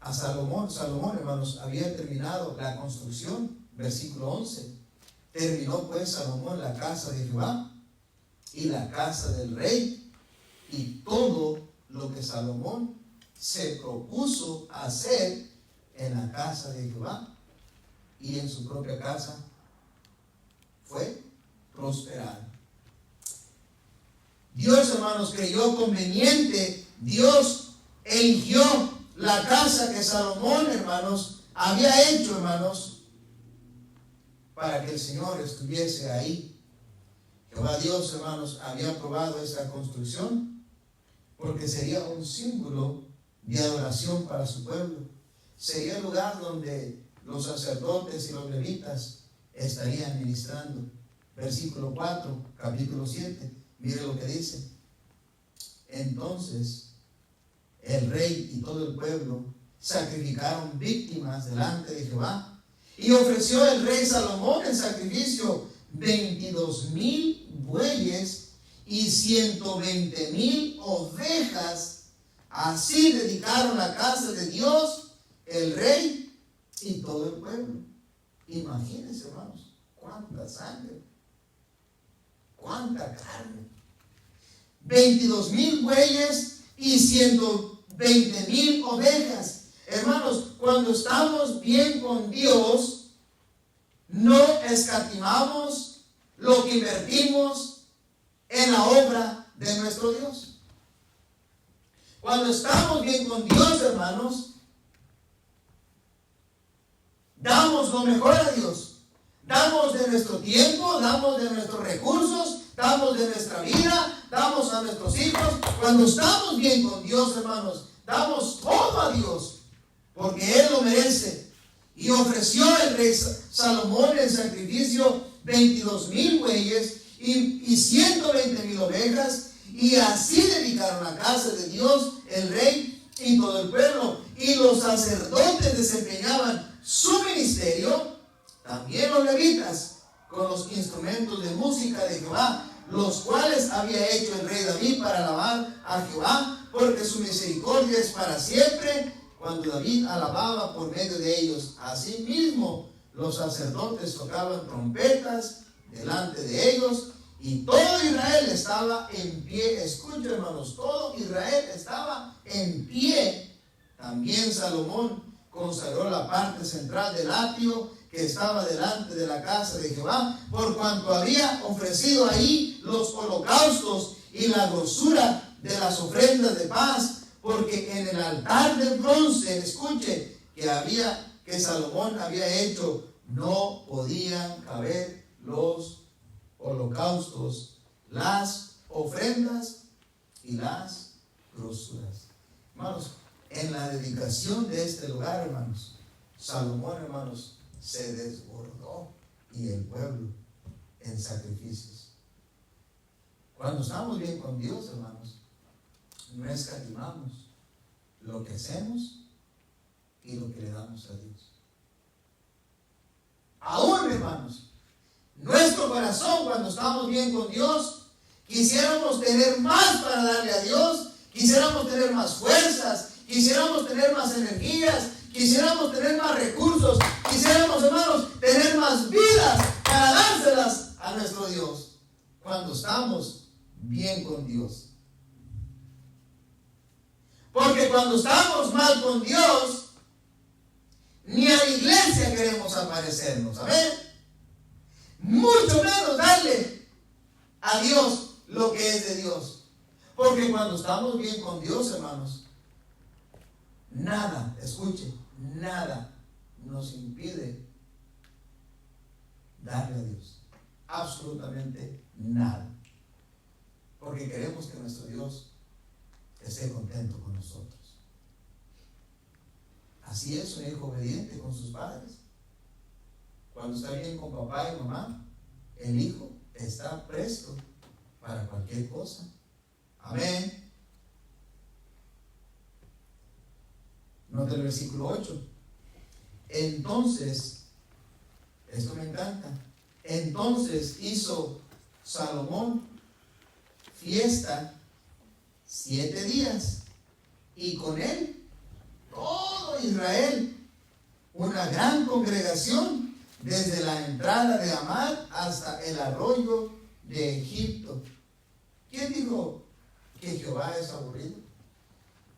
S1: A Salomón, hermanos, había terminado la construcción, versículo 11. Terminó pues Salomón la casa de Jehová y la casa del rey y todo lo que Salomón se propuso hacer en la casa de Jehová y en su propia casa fue prosperar. Dios, hermanos, creyó conveniente, Dios eligió la casa que Salomón, hermanos, había hecho, hermanos, para que el Señor estuviese ahí. Jehová Dios, hermanos, había aprobado esta construcción porque sería un símbolo de adoración para su pueblo. Sería el lugar donde los sacerdotes y los levitas estarían ministrando. Versículo 4, capítulo 7, mire lo que dice. Entonces el rey y todo el pueblo sacrificaron víctimas delante de Jehová, y ofreció el rey Salomón en sacrificio 22,000 bueyes y 120,000 ovejas. Así dedicaron la casa de Dios el rey y todo el pueblo. Imagínense, hermanos, cuánta sangre, cuánta carne. 22,000 bueyes y 120,000 ovejas. Hermanos, cuando estamos bien con Dios, no escatimamos lo que invertimos en la obra de nuestro Dios. Cuando estamos bien con Dios, hermanos, damos lo mejor a Dios. Damos de nuestro tiempo, damos de nuestros recursos, damos de nuestra vida, damos a nuestros hijos. Cuando estamos bien con Dios, hermanos, damos todo a Dios, porque Él lo merece. Y ofreció el rey Salomón en sacrificio 22,000 bueyes y 120,000 ovejas, y así dedicaron la casa de Dios el rey y todo el pueblo. Y los sacerdotes desempeñaban su ministerio, también los levitas, con los instrumentos de música de Jehová, los cuales había hecho el rey David para alabar a Jehová, porque su misericordia es para siempre, cuando David alababa por medio de ellos. Asimismo, los sacerdotes tocaban trompetas delante de ellos, y todo Israel estaba en pie. Escuchen, hermanos, todo Israel estaba en pie. También Salomón consagró la parte central del atrio que estaba delante de la casa de Jehová, por cuanto había ofrecido ahí los holocaustos y la grosura de las ofrendas de paz, porque en el altar de bronce, escuche, que Salomón había hecho, no podían caber los holocaustos, las ofrendas y las grosuras. Hermanos, en la dedicación de este lugar, hermanos, Salomón, hermanos, se desbordó, y el pueblo en sacrificios. Cuando estamos bien con Dios, hermanos, no escatimamos lo que hacemos y lo que le damos a Dios. Aún, hermanos, nuestro corazón, cuando estamos bien con Dios, quisiéramos tener más para darle a Dios, quisiéramos tener más fuerzas, quisiéramos tener más energías, quisiéramos tener más recursos, quisiéramos, hermanos, tener más vidas para dárselas a nuestro Dios, cuando estamos bien con Dios. Porque cuando estamos mal con Dios, ni a la iglesia queremos aparecernos, ¿saben? Mucho menos darle a Dios lo que es de Dios. Porque cuando estamos bien con Dios, hermanos, nada, escuche, nada nos impide darle a Dios. Absolutamente nada. Porque queremos que nuestro Dios esté contento con nosotros. Así es un hijo obediente con sus padres. Cuando está bien con papá y mamá, el hijo está presto para cualquier cosa. Amén. Nota el versículo 8. Entonces, esto me encanta. Entonces hizo Salomón fiesta 7 días, y con él todo Israel, una gran congregación, desde la entrada de Amad hasta el arroyo de Egipto. ¿Quién dijo que Jehová es aburrido?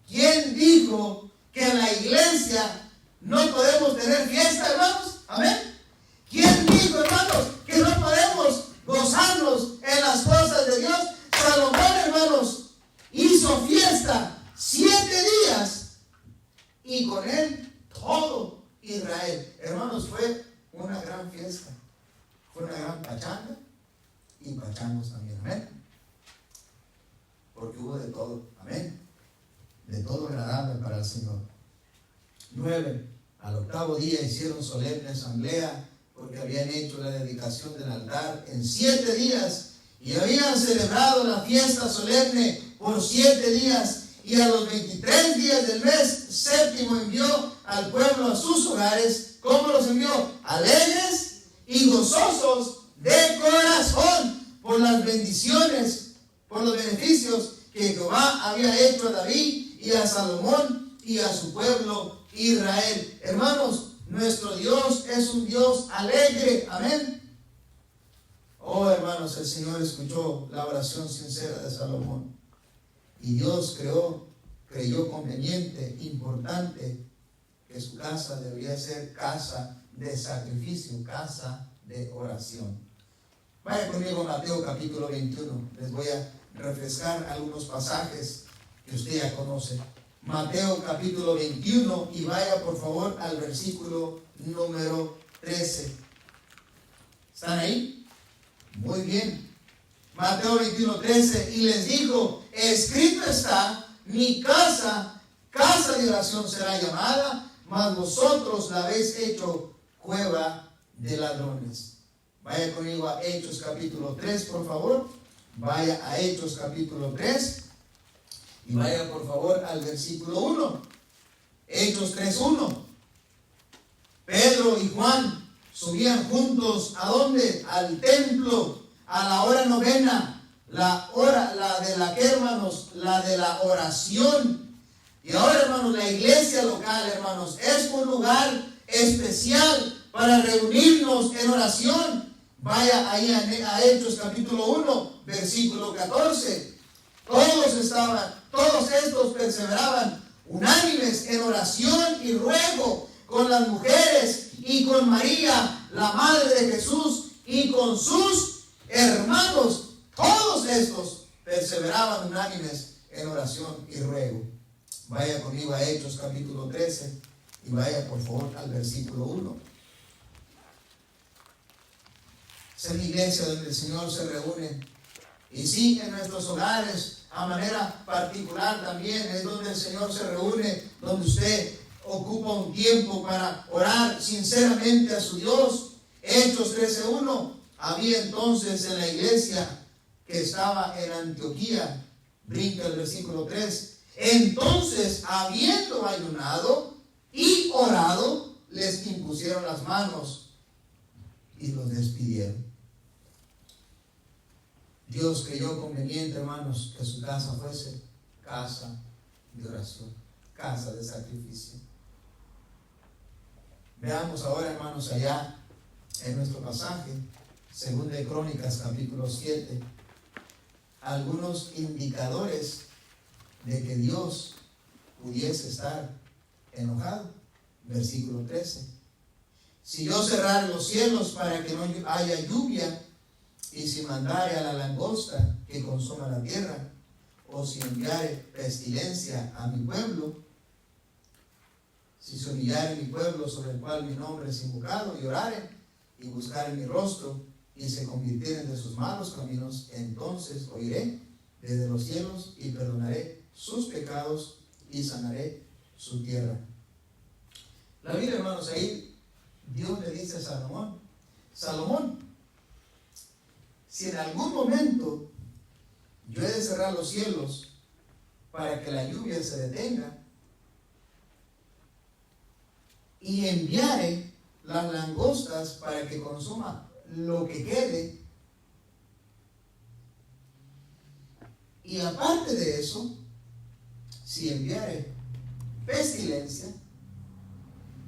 S1: ¿Quién dijo que en la iglesia no podemos tener fiesta, hermanos? Amén. ¿Quién dijo, hermanos, que no podemos gozarnos en las cosas de Dios? Salomón, hermanos, hizo fiesta 7 días, y con él todo Israel. Hermanos, fue una gran fiesta, fue una gran pachanga, y pachangos también. Amén. Porque hubo de todo. Amén. De todo agradable para el Señor. 9. Al 8º día hicieron solemne asamblea, porque habían hecho la dedicación del altar en 7 días, y habían celebrado la fiesta solemne por 7 días, y a los 23 días del mes séptimo envió al pueblo a sus hogares. ¿Cómo los envió? Alegres y gozosos de corazón, por las bendiciones, por los beneficios que Jehová había hecho a David y a Salomón y a su pueblo Israel. Hermanos, nuestro Dios es un Dios alegre. Amén. Oh, hermanos, el Señor escuchó la oración sincera de Salomón, y Dios creyó conveniente, importante, que su casa debía ser casa de sacrificio, casa de oración. Vaya conmigo a Mateo capítulo 21. Les voy a refrescar algunos pasajes que usted ya conoce. Mateo capítulo 21, y vaya por favor al versículo número 13. ¿Están ahí? Muy bien. Mateo 21, 13. Y les dijo: escrito está, mi casa, casa de oración será llamada, mas vosotros la habéis hecho cueva de ladrones. Vaya conmigo a Hechos capítulo 3, por favor. Vaya a Hechos capítulo 3. Y vaya por favor al versículo 1. Hechos 3:1. Pedro y Juan subían juntos, ¿a dónde? Al templo, a la hora novena. La de la que, hermanos, la de la oración. Y ahora, hermanos, la iglesia local, hermanos, es un lugar especial para reunirnos en oración. Vaya ahí a Hechos capítulo 1, versículo 14. Todos estos perseveraban unánimes en oración y ruego con las mujeres y con María, la madre de Jesús, y con sus hermanos. Todos estos perseveraban unánimes en oración y ruego. Vaya conmigo a Hechos capítulo 13 y vaya por favor al versículo 1. Es la iglesia donde el Señor se reúne. Y sí, en nuestros hogares, a manera particular también, es donde el Señor se reúne, donde usted ocupa un tiempo para orar sinceramente a su Dios. Hechos 13:1. Había entonces en la iglesia que estaba en Antioquía, brinca el versículo 3. Entonces, habiendo ayunado y orado, les impusieron las manos y los despidieron. Dios creyó conveniente, hermanos, que su casa fuese casa de oración, casa de sacrificio. Veamos ahora, hermanos, allá en nuestro pasaje, 2 de Crónicas, capítulo 7, algunos indicadores de que Dios pudiese estar enojado. Versículo 13. Si yo cerrare los cielos para que no haya lluvia, y si mandare a la langosta que consuma la tierra, o si enviare pestilencia a mi pueblo, si se humillare mi pueblo sobre el cual mi nombre es invocado, y oraren y buscaren mi rostro, y se convirtieren de sus malos caminos, entonces oiré desde los cielos y perdonaré sus pecados y sanaré su tierra. La Biblia, hermanos, ahí Dios le dice a Salomón Salomón, si en algún momento yo he de cerrar los cielos para que la lluvia se detenga y enviare las langostas para que consuma lo que quede, y aparte de eso, si enviare pestilencia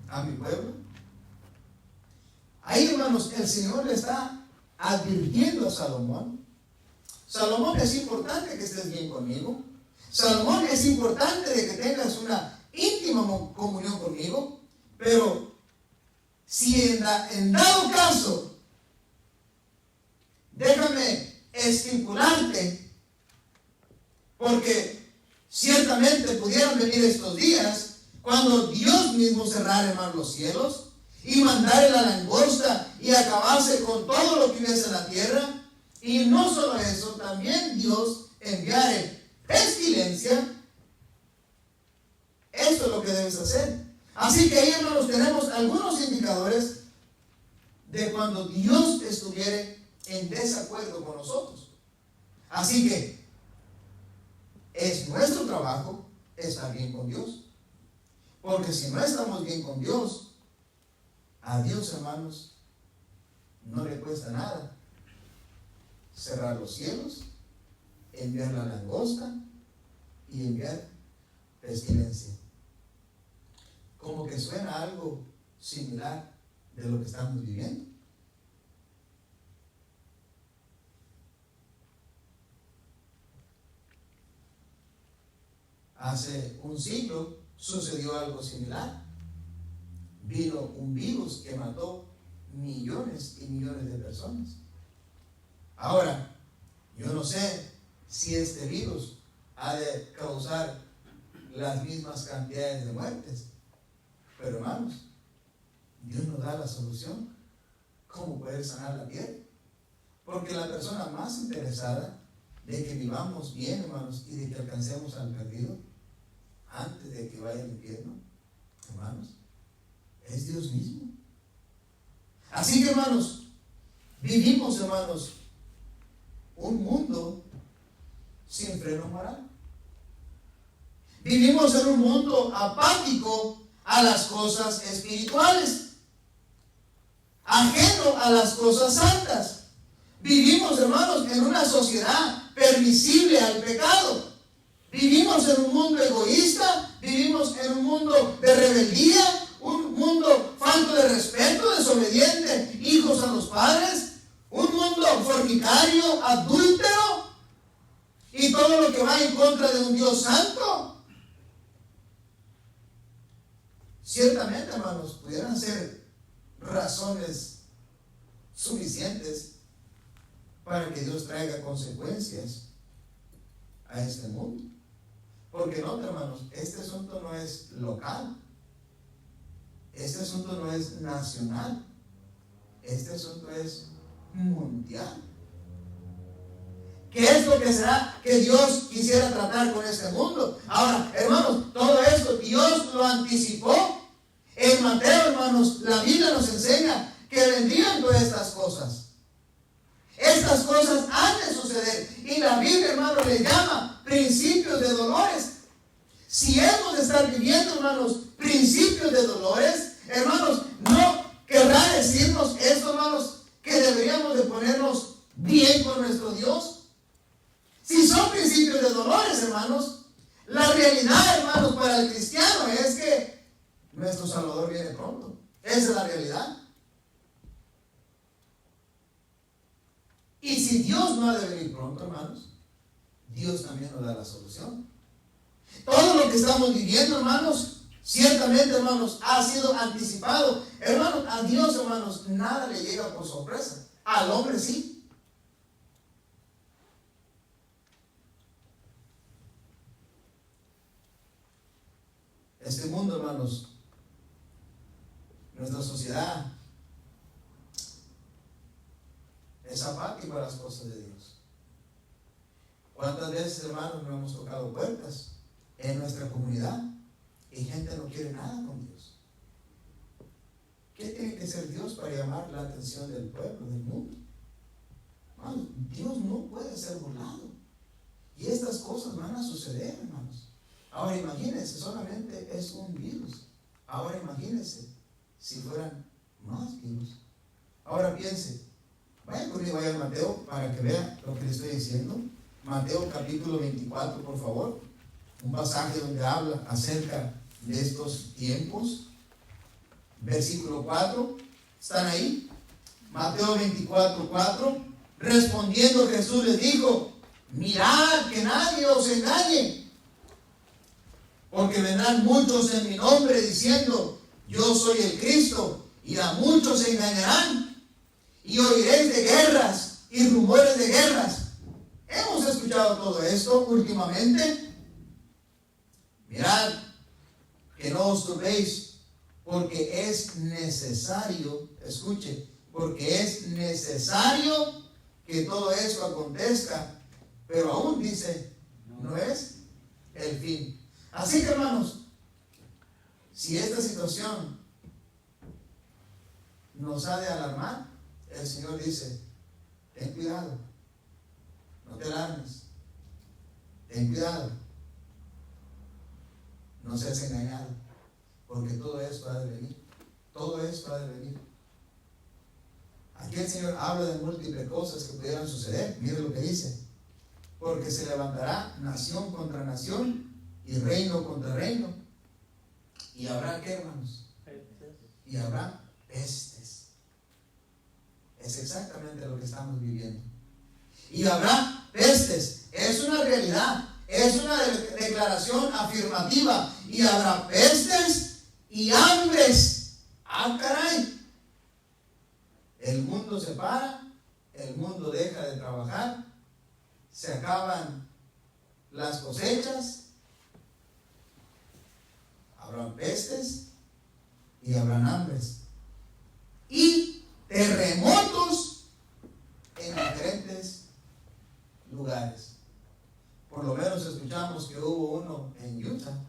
S1: a mi pueblo, ahí, hermanos, el Señor le está advirtiendo a Salomón. Salomón, es importante que estés bien conmigo. Salomón, es importante de que tengas una íntima comunión conmigo. Pero si en dado caso, déjame estipularte, porque ciertamente pudieran venir estos días cuando Dios mismo cerrara, hermanos, los cielos y mandare la langosta y acabase con todo lo que hubiese en la tierra. Y no solo eso, también Dios enviare pestilencia. Esto es lo que debes hacer. Así que ahí, hermanos, tenemos algunos indicadores de cuando Dios estuviera en desacuerdo con nosotros. Así que es nuestro trabajo estar bien con Dios. Porque si no estamos bien con Dios, a Dios, hermanos, no le cuesta nada cerrar los cielos, enviar la langosta y enviar pestilencia. Como que suena algo similar de lo que estamos viviendo. Hace un siglo sucedió algo similar. Vino un virus que mató millones y millones de personas. Ahora, yo no sé si este virus ha de causar las mismas cantidades de muertes, pero hermanos, Dios nos da la solución. ¿Cómo poder sanar la tierra? Porque la persona más interesada de que vivamos bien, hermanos, y de que alcancemos al perdido antes de que vaya al infierno, hermanos, es Dios mismo. Así que, hermanos, vivimos, hermanos, un mundo sin freno moral. Vivimos en un mundo apático a las cosas espirituales, ajeno a las cosas santas. Vivimos, hermanos, en una sociedad permisible al pecado. Vivimos en un mundo egoísta, vivimos en un mundo de rebeldía, un mundo falto de respeto, desobediente, hijos a los padres, un mundo fornicario, adúltero, y todo lo que va en contra de un Dios santo. Ciertamente, hermanos, pudieran ser razones suficientes para que Dios traiga consecuencias a este mundo. Porque no, hermanos, este asunto no es local, este asunto no es nacional, este asunto es mundial. ¿Qué es lo que será que Dios quisiera tratar con este mundo? Ahora, hermanos, todo esto Dios lo anticipó. En Mateo, hermanos, la Biblia nos enseña que vendrían todas estas cosas. Estas cosas han de suceder. Y la Biblia, hermanos, le llama principios de dolores. Si hemos de estar viviendo, hermanos, principios de dolores, hermanos, no querrá decirnos esto, hermanos, que deberíamos de ponernos bien con nuestro Dios. Si son principios de dolores, hermanos, la realidad, hermanos, para el cristiano es que nuestro Salvador viene pronto. Esa es la realidad. Y si Dios no ha de venir pronto, hermanos, Dios también nos da la solución. Todo lo que estamos viviendo, hermanos, ciertamente, hermanos, ha sido anticipado. Hermanos, a Dios, hermanos, nada le llega por sorpresa. Al hombre sí. Este mundo, hermanos, nuestra sociedad es apática a las cosas de Dios. ¿Cuántas veces, hermanos, no hemos tocado puertas en nuestra comunidad y gente no quiere nada con Dios? ¿Qué tiene que ser Dios para llamar la atención del pueblo, del mundo? Hermanos, Dios no puede ser burlado. Y estas cosas van a suceder, hermanos. Ahora imagínense, solamente es un virus. Ahora imagínense si fueran más virus. Ahora piense, vaya conmigo, vaya a Mateo para que vea lo que le estoy diciendo. Mateo capítulo 24, por favor. Un pasaje donde habla acerca de estos tiempos. Versículo 4. ¿Están ahí? Mateo 24, 4. Respondiendo Jesús les dijo: mirad que nadie os engañe, porque vendrán muchos en mi nombre diciendo: yo soy el Cristo, y a muchos se engañarán, y oiréis de guerras y rumores de guerras. Hemos escuchado todo esto últimamente. Mirad que no os turbéis, porque es necesario, escuche, porque es necesario que todo esto acontezca, pero aún dice, no es el fin. Así que, hermanos, si esta situación nos ha de alarmar, el Señor dice: ten cuidado, no te alarmes, ten cuidado, no seas engañado, porque todo esto ha de venir, todo esto ha de venir. Aquí el Señor habla de múltiples cosas que pudieran suceder. Mire lo que dice: porque se levantará nación contra nación y reino contra reino, y habrá, ¿qué, hermanos? Y habrá pestes. Es exactamente lo que estamos viviendo. Y habrá pestes. Es una realidad, es una declaración afirmativa. Y habrá pestes y hambres. ¡Ah, caray! El mundo se para, el mundo deja de trabajar, se acaban las cosechas, habrán pestes y habrán hambres y terremotos en diferentes lugares. Por lo menos escuchamos que hubo uno en Utah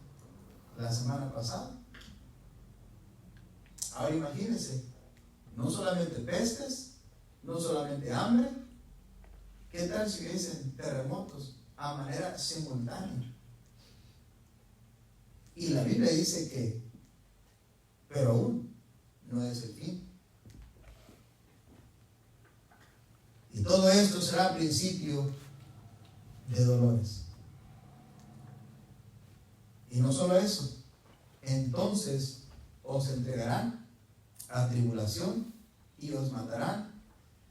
S1: la semana pasada. Ahora imagínense, no solamente pestes, no solamente hambre. ¿Qué tal si dicen terremotos a manera simultánea? Y la Biblia dice que, pero aún no es el fin. Y todo esto será principio de dolores. Y no solo eso, entonces os entregarán a tribulación y os matarán,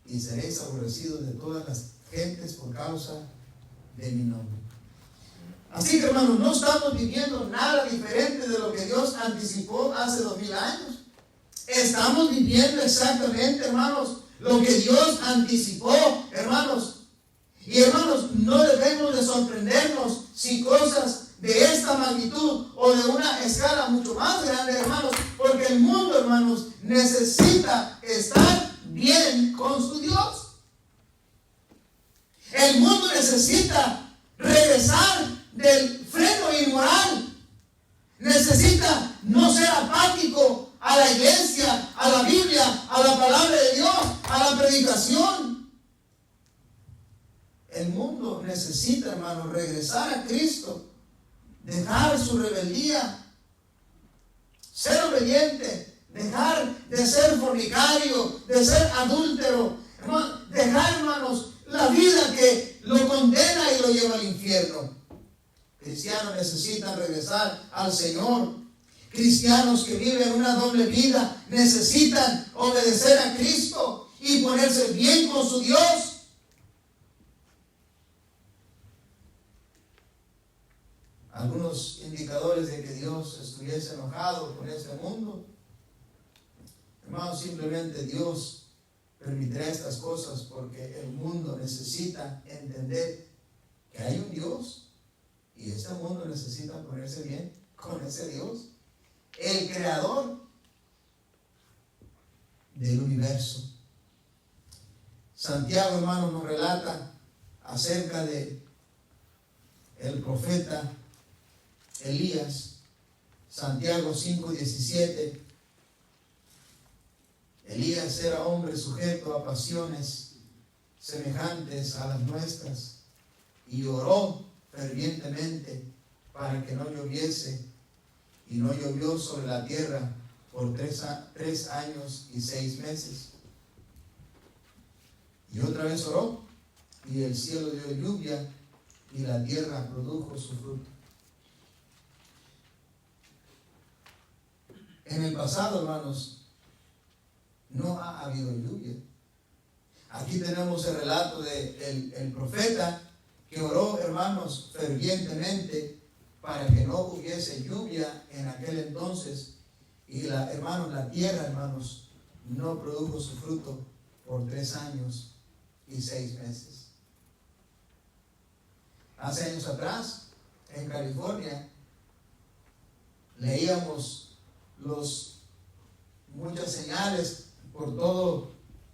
S1: y seréis aborrecidos de todas las gentes por causa de mi nombre. Así que, hermanos, no estamos viviendo nada diferente de lo que Dios anticipó hace 2000 años. Estamos viviendo exactamente, hermanos, lo que Dios anticipó, hermanos. Y, hermanos, no debemos de sorprendernos si cosas de esta magnitud o de una escala mucho más grande, hermanos, porque el mundo, hermanos, necesita estar bien con su Dios. El mundo necesita regresar del freno inmoral. Necesita no ser apático a la iglesia, a la Biblia, a la palabra de Dios, a la predicación. El mundo necesita, hermanos, regresar a Cristo, dejar su rebeldía, ser obediente, dejar de ser fornicario, de ser adúltero, dejar, hermanos, la vida que lo condena y lo lleva al infierno. Cristianos necesitan regresar al Señor. Cristianos que viven una doble vida necesitan obedecer a Cristo y ponerse bien con su Dios. Algunos indicadores de que Dios estuviese enojado con este mundo. Hermanos, simplemente Dios permitirá estas cosas porque el mundo necesita entender que hay un Dios y este mundo necesita ponerse bien con ese Dios, el creador del universo. Santiago, hermanos, nos relata acerca de el profeta Elías. Santiago 5:17. Elías era hombre sujeto a pasiones semejantes a las nuestras y oró fervientemente para que no lloviese, y no llovió sobre la tierra por 3 años y 6 meses. Y otra vez oró, y el cielo dio lluvia, y la tierra produjo su fruto. En el pasado, hermanos, no ha habido lluvia. Aquí tenemos el relato del profeta que oró, hermanos, fervientemente para que no hubiese lluvia en aquel entonces. Y la tierra, hermanos, no produjo su fruto por 3 años y 6 meses. Hace años atrás, en California, leíamos muchas señales por todo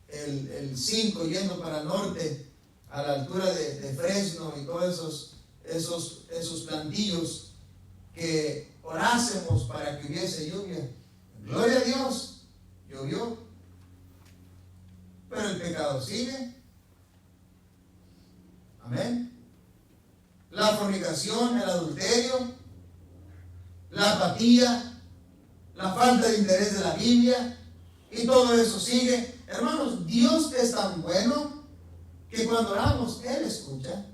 S1: el 5 yendo para el norte, a la altura de Fresno y todos esos plantillos, que orásemos para que hubiese lluvia. Gloria a Dios, llovió, pero el pecado sigue. Amén. La fornicación, el adulterio, la apatía, la falta de interés de la Biblia, y todo eso sigue. Hermanos, Dios es tan bueno que cuando oramos, Él escucha.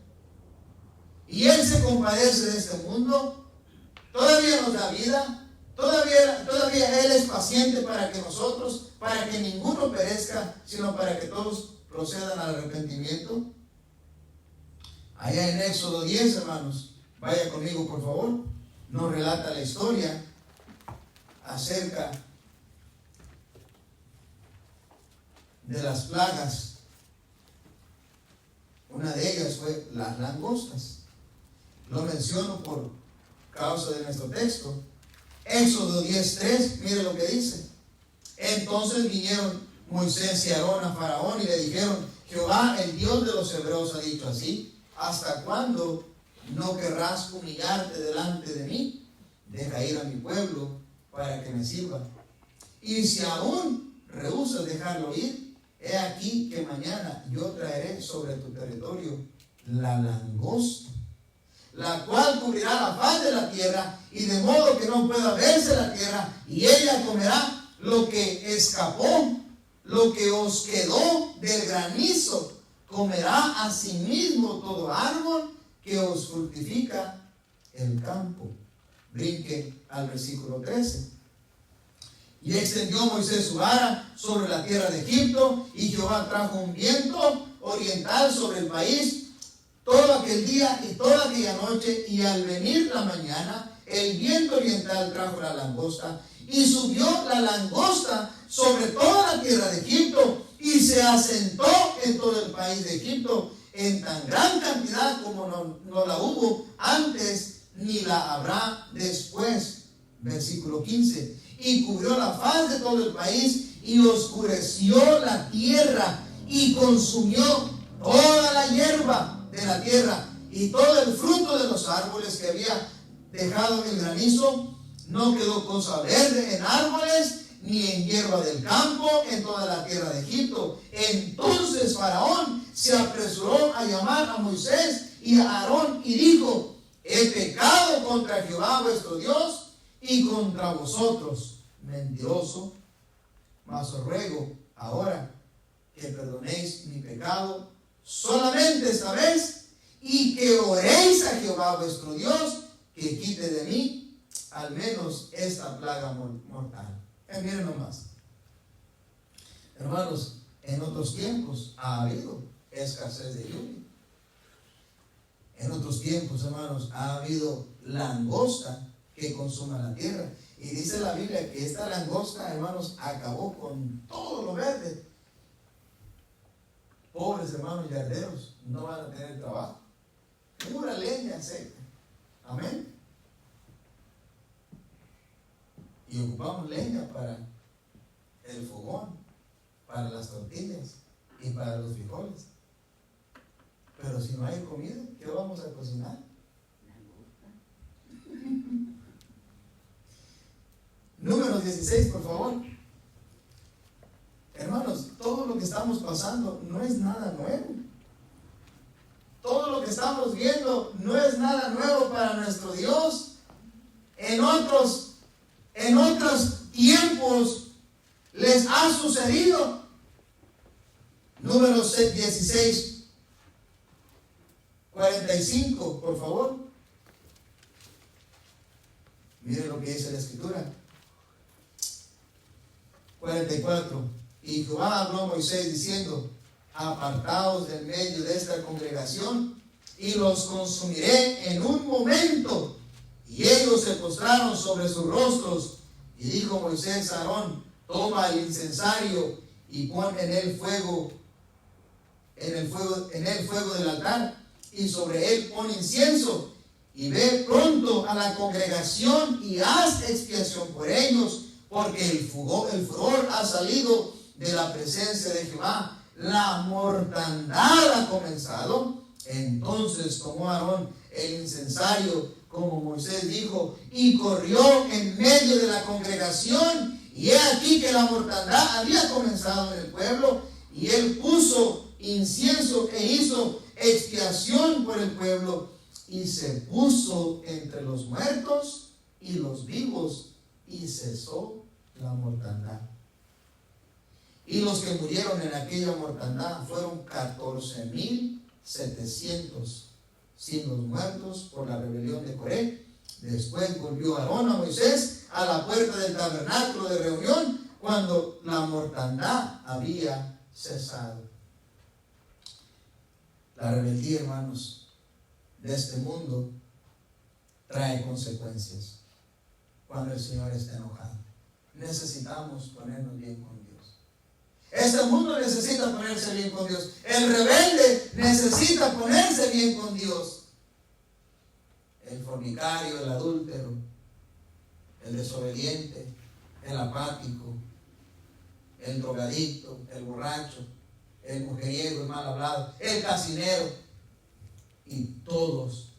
S1: Y Él se compadece de este mundo. Todavía nos da vida. Todavía Él es paciente para que ninguno perezca, sino para que todos procedan al arrepentimiento. Allá en Éxodo 10, hermanos, vaya conmigo por favor, nos relata la historia acerca de las plagas. Una de ellas fue las langostas. Lo menciono por causa de nuestro texto. Éxodo 10:3, mire lo que dice. Entonces vinieron Moisés y Aarón a Faraón y le dijeron: Jehová, el Dios de los hebreos, ha dicho así: ¿hasta cuándo no querrás humillarte delante de mí? Deja ir a mi pueblo para que me sirva. Y si aún rehusas dejarlo ir, he aquí que mañana yo traeré sobre tu territorio la langosta, la cual cubrirá la faz de la tierra, y de modo que no pueda verse la tierra, y ella comerá lo que escapó, lo que os quedó del granizo. Comerá asimismo todo árbol que os fructifica el campo. Brinque al versículo 13. Y extendió Moisés su vara sobre la tierra de Egipto, y Jehová trajo un viento oriental sobre el país todo aquel día y toda aquella noche, y al venir la mañana, el viento oriental trajo la langosta, y subió la langosta sobre toda la tierra de Egipto, y se asentó en todo el país de Egipto en tan gran cantidad como no la hubo antes, ni la habrá después. Versículo 15. Y cubrió la faz de todo el país, y oscureció la tierra, y consumió toda la hierba de la tierra, y todo el fruto de los árboles que había dejado el granizo. No quedó cosa verde en árboles, ni en hierba del campo, en toda la tierra de Egipto. Entonces Faraón se apresuró a llamar a Moisés y a Aarón, y dijo: he pecado contra Jehová vuestro Dios y contra vosotros. Mentiroso, mas os ruego ahora que perdonéis mi pecado solamente esta vez, y que oréis a Jehová vuestro Dios, que quite de mí al menos esta plaga mortal. Miren nomás, hermanos, en otros tiempos ha habido escasez de lluvia. En otros tiempos, hermanos, ha habido langosta que consuma la tierra. Y dice la Biblia que esta langosta, hermanos, acabó con todo lo verde. Pobres hermanos yarderos no van a tener trabajo. Pura leña seca. Amén. Y ocupamos leña para el fogón, para las tortillas y para los frijoles. Pero si no hay comida, ¿qué vamos a cocinar? Números 16, por favor. pasando no es nada nuevo. Todo lo que estamos viendo no es nada nuevo para nuestro Dios. En otros tiempos les ha sucedido. Números 16, 45, por favor. Miren lo que dice la Escritura. 44. Y Jehová habló a Moisés diciendo: apartaos del medio de esta congregación, y los consumiré en un momento. Y ellos se postraron sobre sus rostros. Y dijo Moisés a Aarón: toma el incensario y pon en el fuego del altar, y sobre él pon incienso, y ve pronto a la congregación y haz expiación por ellos, porque el furor ha salido de la presencia de Jehová, la mortandad ha comenzado. Entonces tomó Aarón el incensario, como Moisés dijo, y corrió en medio de la congregación, y he aquí que la mortandad había comenzado en el pueblo, y él puso incienso e hizo expiación por el pueblo, y se puso entre los muertos y los vivos, y cesó la mortandad. Y los que murieron en aquella mortandad fueron 14,700, sin los muertos por la rebelión de Coré. Después volvió Aarón a Moisés a la puerta del tabernáculo de reunión, cuando la mortandad había cesado. La rebeldía, hermanos, de este mundo trae consecuencias cuando el Señor está enojado. Necesitamos ponernos bien con Dios. Este mundo necesita ponerse bien con Dios. El rebelde necesita ponerse bien con Dios. El fornicario, el adúltero, el desobediente, el apático, el drogadicto, el borracho, el mujeriego, el mal hablado, el casinero, y todos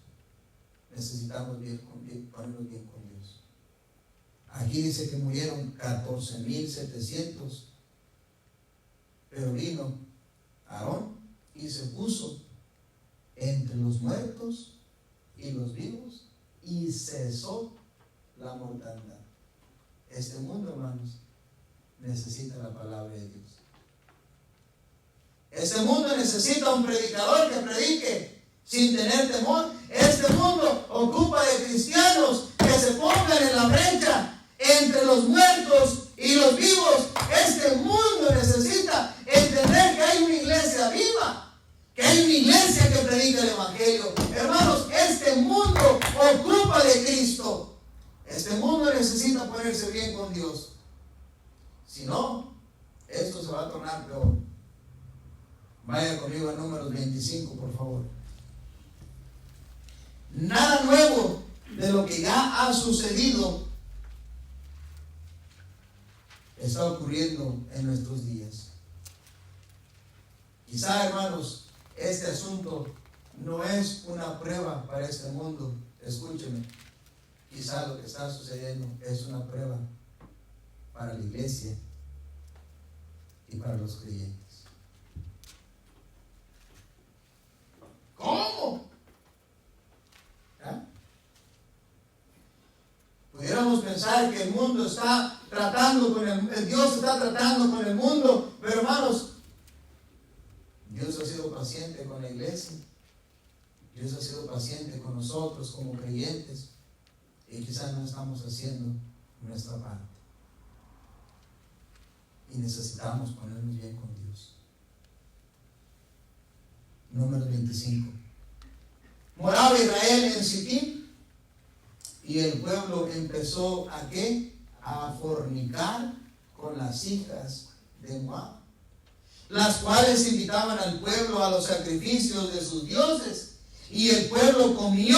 S1: necesitamos ponernos bien con Dios. Aquí dice que murieron 14,700, pero vino Aarón y se puso entre los muertos y los vivos, y cesó la mortandad. Este mundo, hermanos, necesita la palabra de Dios. Este mundo necesita un predicador que predique sin tener temor. Este mundo ocupa de cristianos que se pongan en la brecha entre los muertos y los vivos. Este mundo necesita entender que hay una iglesia viva, que hay una iglesia que predica el evangelio. Hermanos, este mundo ocupa de Cristo. Este mundo necesita ponerse bien con Dios. Si no, esto se va a tornar peor. Vaya conmigo a Números 25, por favor. Nada nuevo de lo que ya ha sucedido está ocurriendo en nuestros días. Quizá, hermanos, este asunto no es una prueba para este mundo. Escúcheme. Quizá lo que está sucediendo es una prueba para la iglesia y para los creyentes. ¿Cómo? ¿Ah? Pudiéramos pensar que el mundo está tratando con Dios está tratando con el mundo, pero hermanos, Dios ha sido paciente con la iglesia. Dios ha sido paciente con nosotros como creyentes, y quizás no estamos haciendo nuestra parte. Y necesitamos ponernos bien con Dios. Número 25. Moraba Israel en Sittim, y el pueblo empezó ¿a qué? A fornicar con las hijas de Moab, las cuales invitaban al pueblo a los sacrificios de sus dioses, y el pueblo comió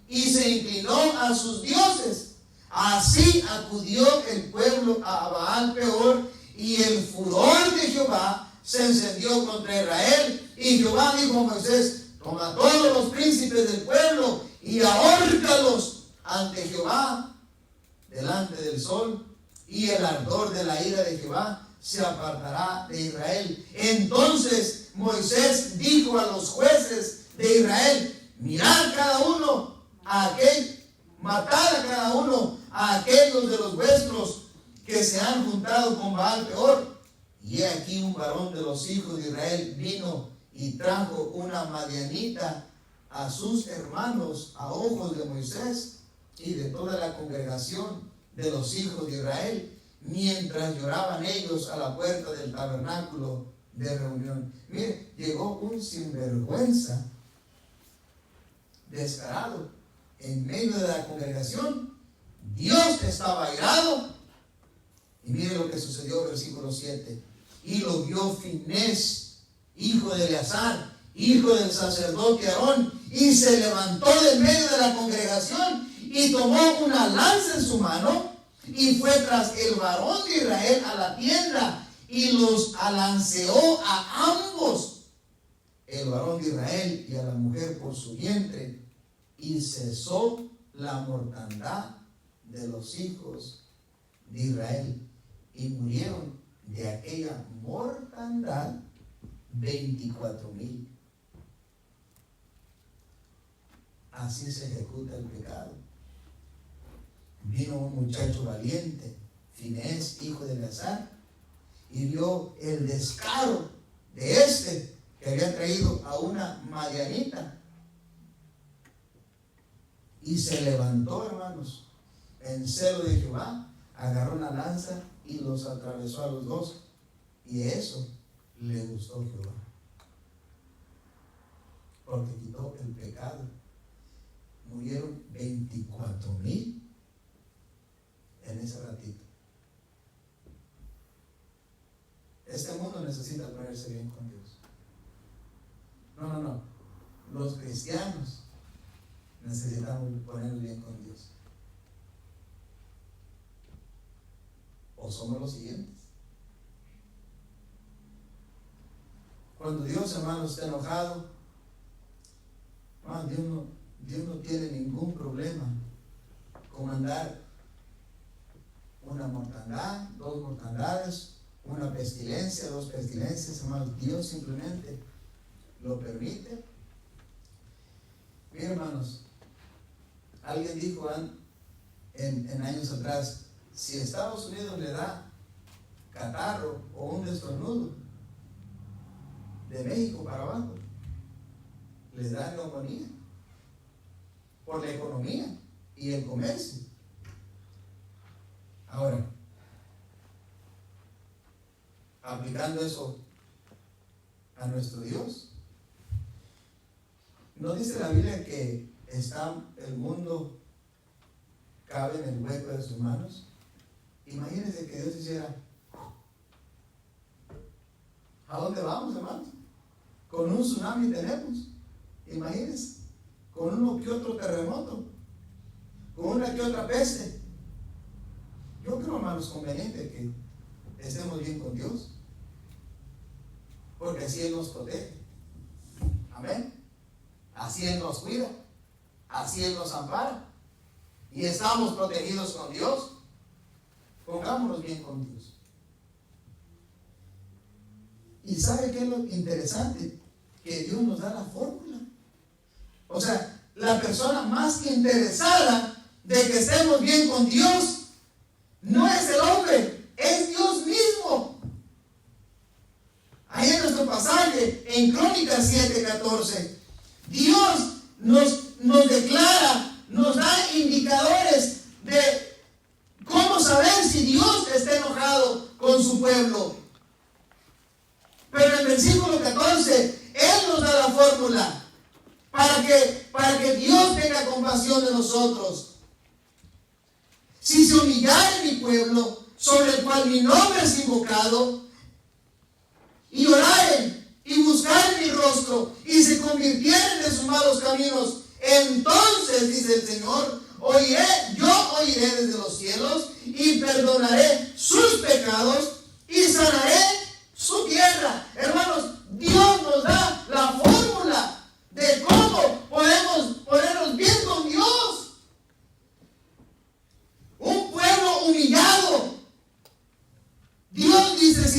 S1: y se inclinó a sus dioses. Así acudió el pueblo a Baal Peor, y el furor de Jehová se encendió contra Israel. Y Jehová dijo a Moisés: toma todos los príncipes del pueblo y ahórcalos ante Jehová delante del sol. Y el ardor de la ira de Jehová se apartará de Israel. Entonces Moisés dijo a los jueces de Israel: mirad cada uno a aquel, matad a cada uno a aquellos de los vuestros que se han juntado con Baal Peor. Y he aquí un varón de los hijos de Israel vino y trajo una madianita a sus hermanos a ojos de Moisés y de toda la congregación de los hijos de Israel, mientras lloraban ellos a la puerta del tabernáculo de reunión. Mire, llegó un sinvergüenza descarado en medio de la congregación. Dios estaba airado. Y mire lo que sucedió, versículo 7. Y lo vio Finés, hijo de Eleazar, hijo del sacerdote Aarón, y se levantó de medio de la congregación y tomó una lanza en su mano y fue tras el varón de Israel a la tienda y los alanceó a ambos, el varón de Israel y a la mujer por su vientre, y cesó la mortandad de los hijos de Israel, y murieron de aquella mortandad 24,000. Así se ejecuta el pecado. Vino un muchacho valiente, Finés, hijo de Eleazar, y vio el descaro de este que había traído a una madianita, y se levantó, hermanos, en celo de Jehová, agarró una lanza y los atravesó a los dos, y eso le gustó a Jehová, porque quitó el pecado. Murieron 24,000 en ese ratito. Este mundo necesita ponerse bien con Dios. No. Los cristianos necesitamos ponernos bien con Dios. O somos los siguientes. Cuando Dios, hermano, está enojado, Dios no tiene ningún problema con mandar una mortandad, 2 mortandades, una pestilencia, 2 pestilencias, hermano. Dios simplemente lo permite. Miren, hermanos, alguien dijo en años atrás: si Estados Unidos le da catarro o un estornudo, de México para abajo les da neumonía por la economía y el comercio. Ahora, aplicando eso a nuestro Dios, ¿no dice la Biblia que el mundo cabe en el hueco de sus manos? Imagínense que Dios hiciera: ¿a dónde vamos, hermanos? Con un tsunami tenemos, imagínense, con uno que otro terremoto, con una que otra peste. Yo creo, hermanos, conveniente que estemos bien con Dios, porque así Él nos protege. Amén. Así Él nos cuida, así Él nos ampara, y estamos protegidos con Dios. Pongámonos bien con Dios. ¿Y sabe qué es lo interesante? Que Dios nos da la fórmula. O sea, la persona más interesada de que estemos bien con Dios no es el hombre, es Dios mismo. Ahí en nuestro pasaje, en Crónicas 7:14, Dios nos declara, nos da indicadores de cómo saber si Dios está enojado con su pueblo. Pero en el versículo 14, Él nos da la fórmula para que Dios tenga compasión de nosotros. Si se humillare mi pueblo, sobre el cual mi nombre es invocado, y oraren y buscaren mi rostro, y se convirtieren de sus malos caminos, entonces, dice el Señor, yo oiré desde los cielos, y perdonaré sus pecados, y sanaré su tierra. Hermanos, Dios nos da la fórmula de cómo podemos ponernos bien con Dios. Un pueblo humillado. Dios dice: si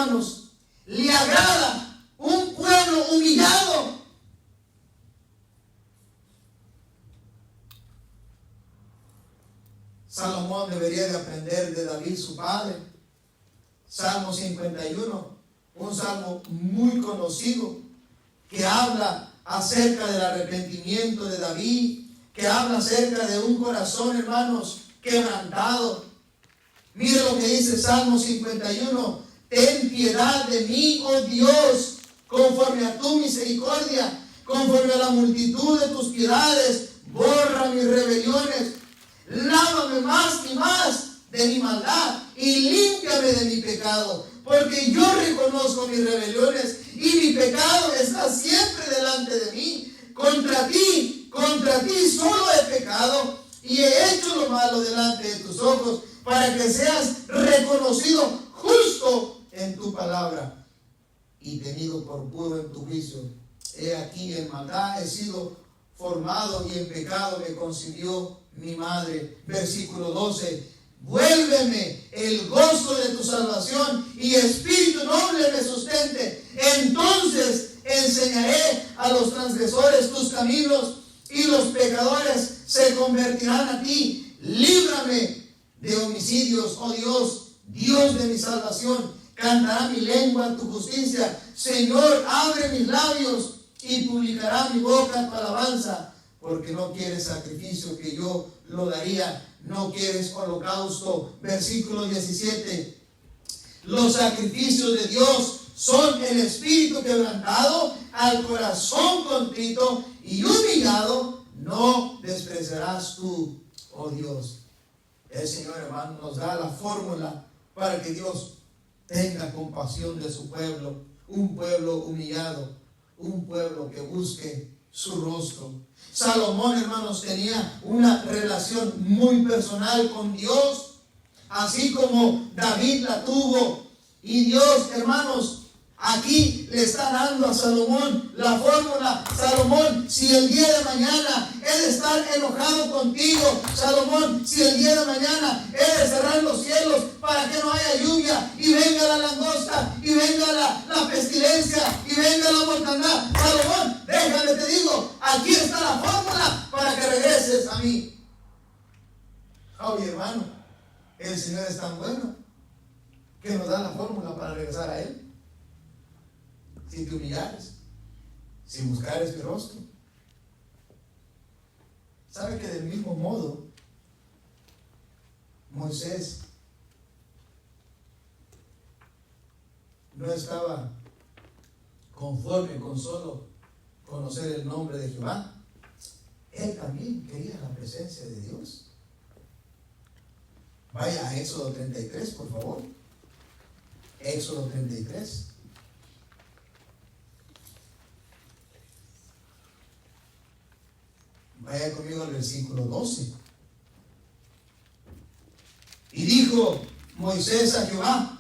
S1: hermanos, le agrada un pueblo humillado. Salomón debería de aprender de David, su padre. Salmo 51, un salmo muy conocido, que habla acerca del arrepentimiento de David, que habla acerca de un corazón, hermanos, quebrantado. Mire lo que dice Salmo 51: ten piedad de mí, oh Dios, conforme a tu misericordia, conforme a la multitud de tus piedades, borra mis rebeliones. Lávame más y más de mi maldad y límpiame de mi pecado, porque yo reconozco mis rebeliones y mi pecado está siempre delante de mí. Contra ti solo he pecado y he hecho lo malo delante de tus ojos, para que seas reconocido justo en tu palabra y tenido por puro en tu juicio. He aquí, en maldad he sido formado y en pecado me concibió mi madre. Versículo 12: vuélveme el gozo de tu salvación y espíritu noble me sustente. Entonces enseñaré a los transgresores tus caminos y los pecadores se convertirán a ti. Líbrame de homicidios, oh Dios, Dios de mi salvación. Cantará mi lengua tu justicia. Señor, abre mis labios y publicará mi boca tu alabanza. Porque no quieres sacrificio, que yo lo daría, no quieres holocausto. Versículo 17: los sacrificios de Dios son el espíritu quebrantado, al corazón contrito y humillado no despreciarás tú, oh Dios. El Señor, hermano, nos da la fórmula para que Dios tenga compasión de su pueblo, un pueblo humillado, un pueblo que busque su rostro. Salomón, hermanos, tenía una relación muy personal con Dios, así como David la tuvo. Y Dios, hermanos, aquí le está dando a Salomón la fórmula. Salomón, si el día de mañana he de estar enojado contigo, Salomón, si el día de mañana he de cerrar los cielos para que no haya lluvia y venga la langosta y venga la pestilencia y venga la mortandad, Salomón, déjame te digo, aquí está la fórmula para que regreses a mí. Oye, hermano, el Señor es tan bueno que nos da la fórmula para regresar a Él. Si te humillares, si buscares mi rostro. ¿Sabe que del mismo modo Moisés no estaba conforme con solo conocer el nombre de Jehová? Él también quería la presencia de Dios. Vaya a Éxodo 33, por favor. Éxodo 33. Vaya conmigo al versículo 12. Y dijo Moisés a Jehová: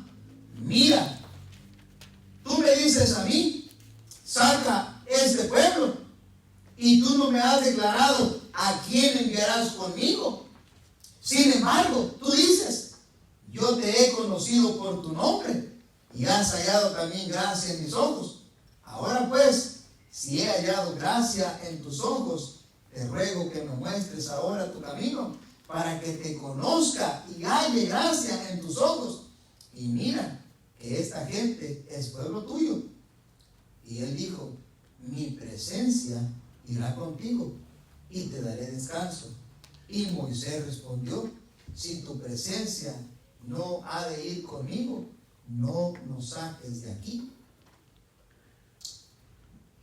S1: mira, tú me dices a mí, saca este pueblo, y tú no me has declarado a quién enviarás conmigo. Sin embargo, tú dices: yo te he conocido por tu nombre, y has hallado también gracia en mis ojos. Ahora pues, si he hallado gracia en tus ojos, te ruego que me muestres ahora tu camino, para que te conozca y halle gracia en tus ojos. Y mira que esta gente es pueblo tuyo. Y él dijo: mi presencia irá contigo y te daré descanso. Y Moisés respondió: si tu presencia no ha de ir conmigo, no nos saques de aquí.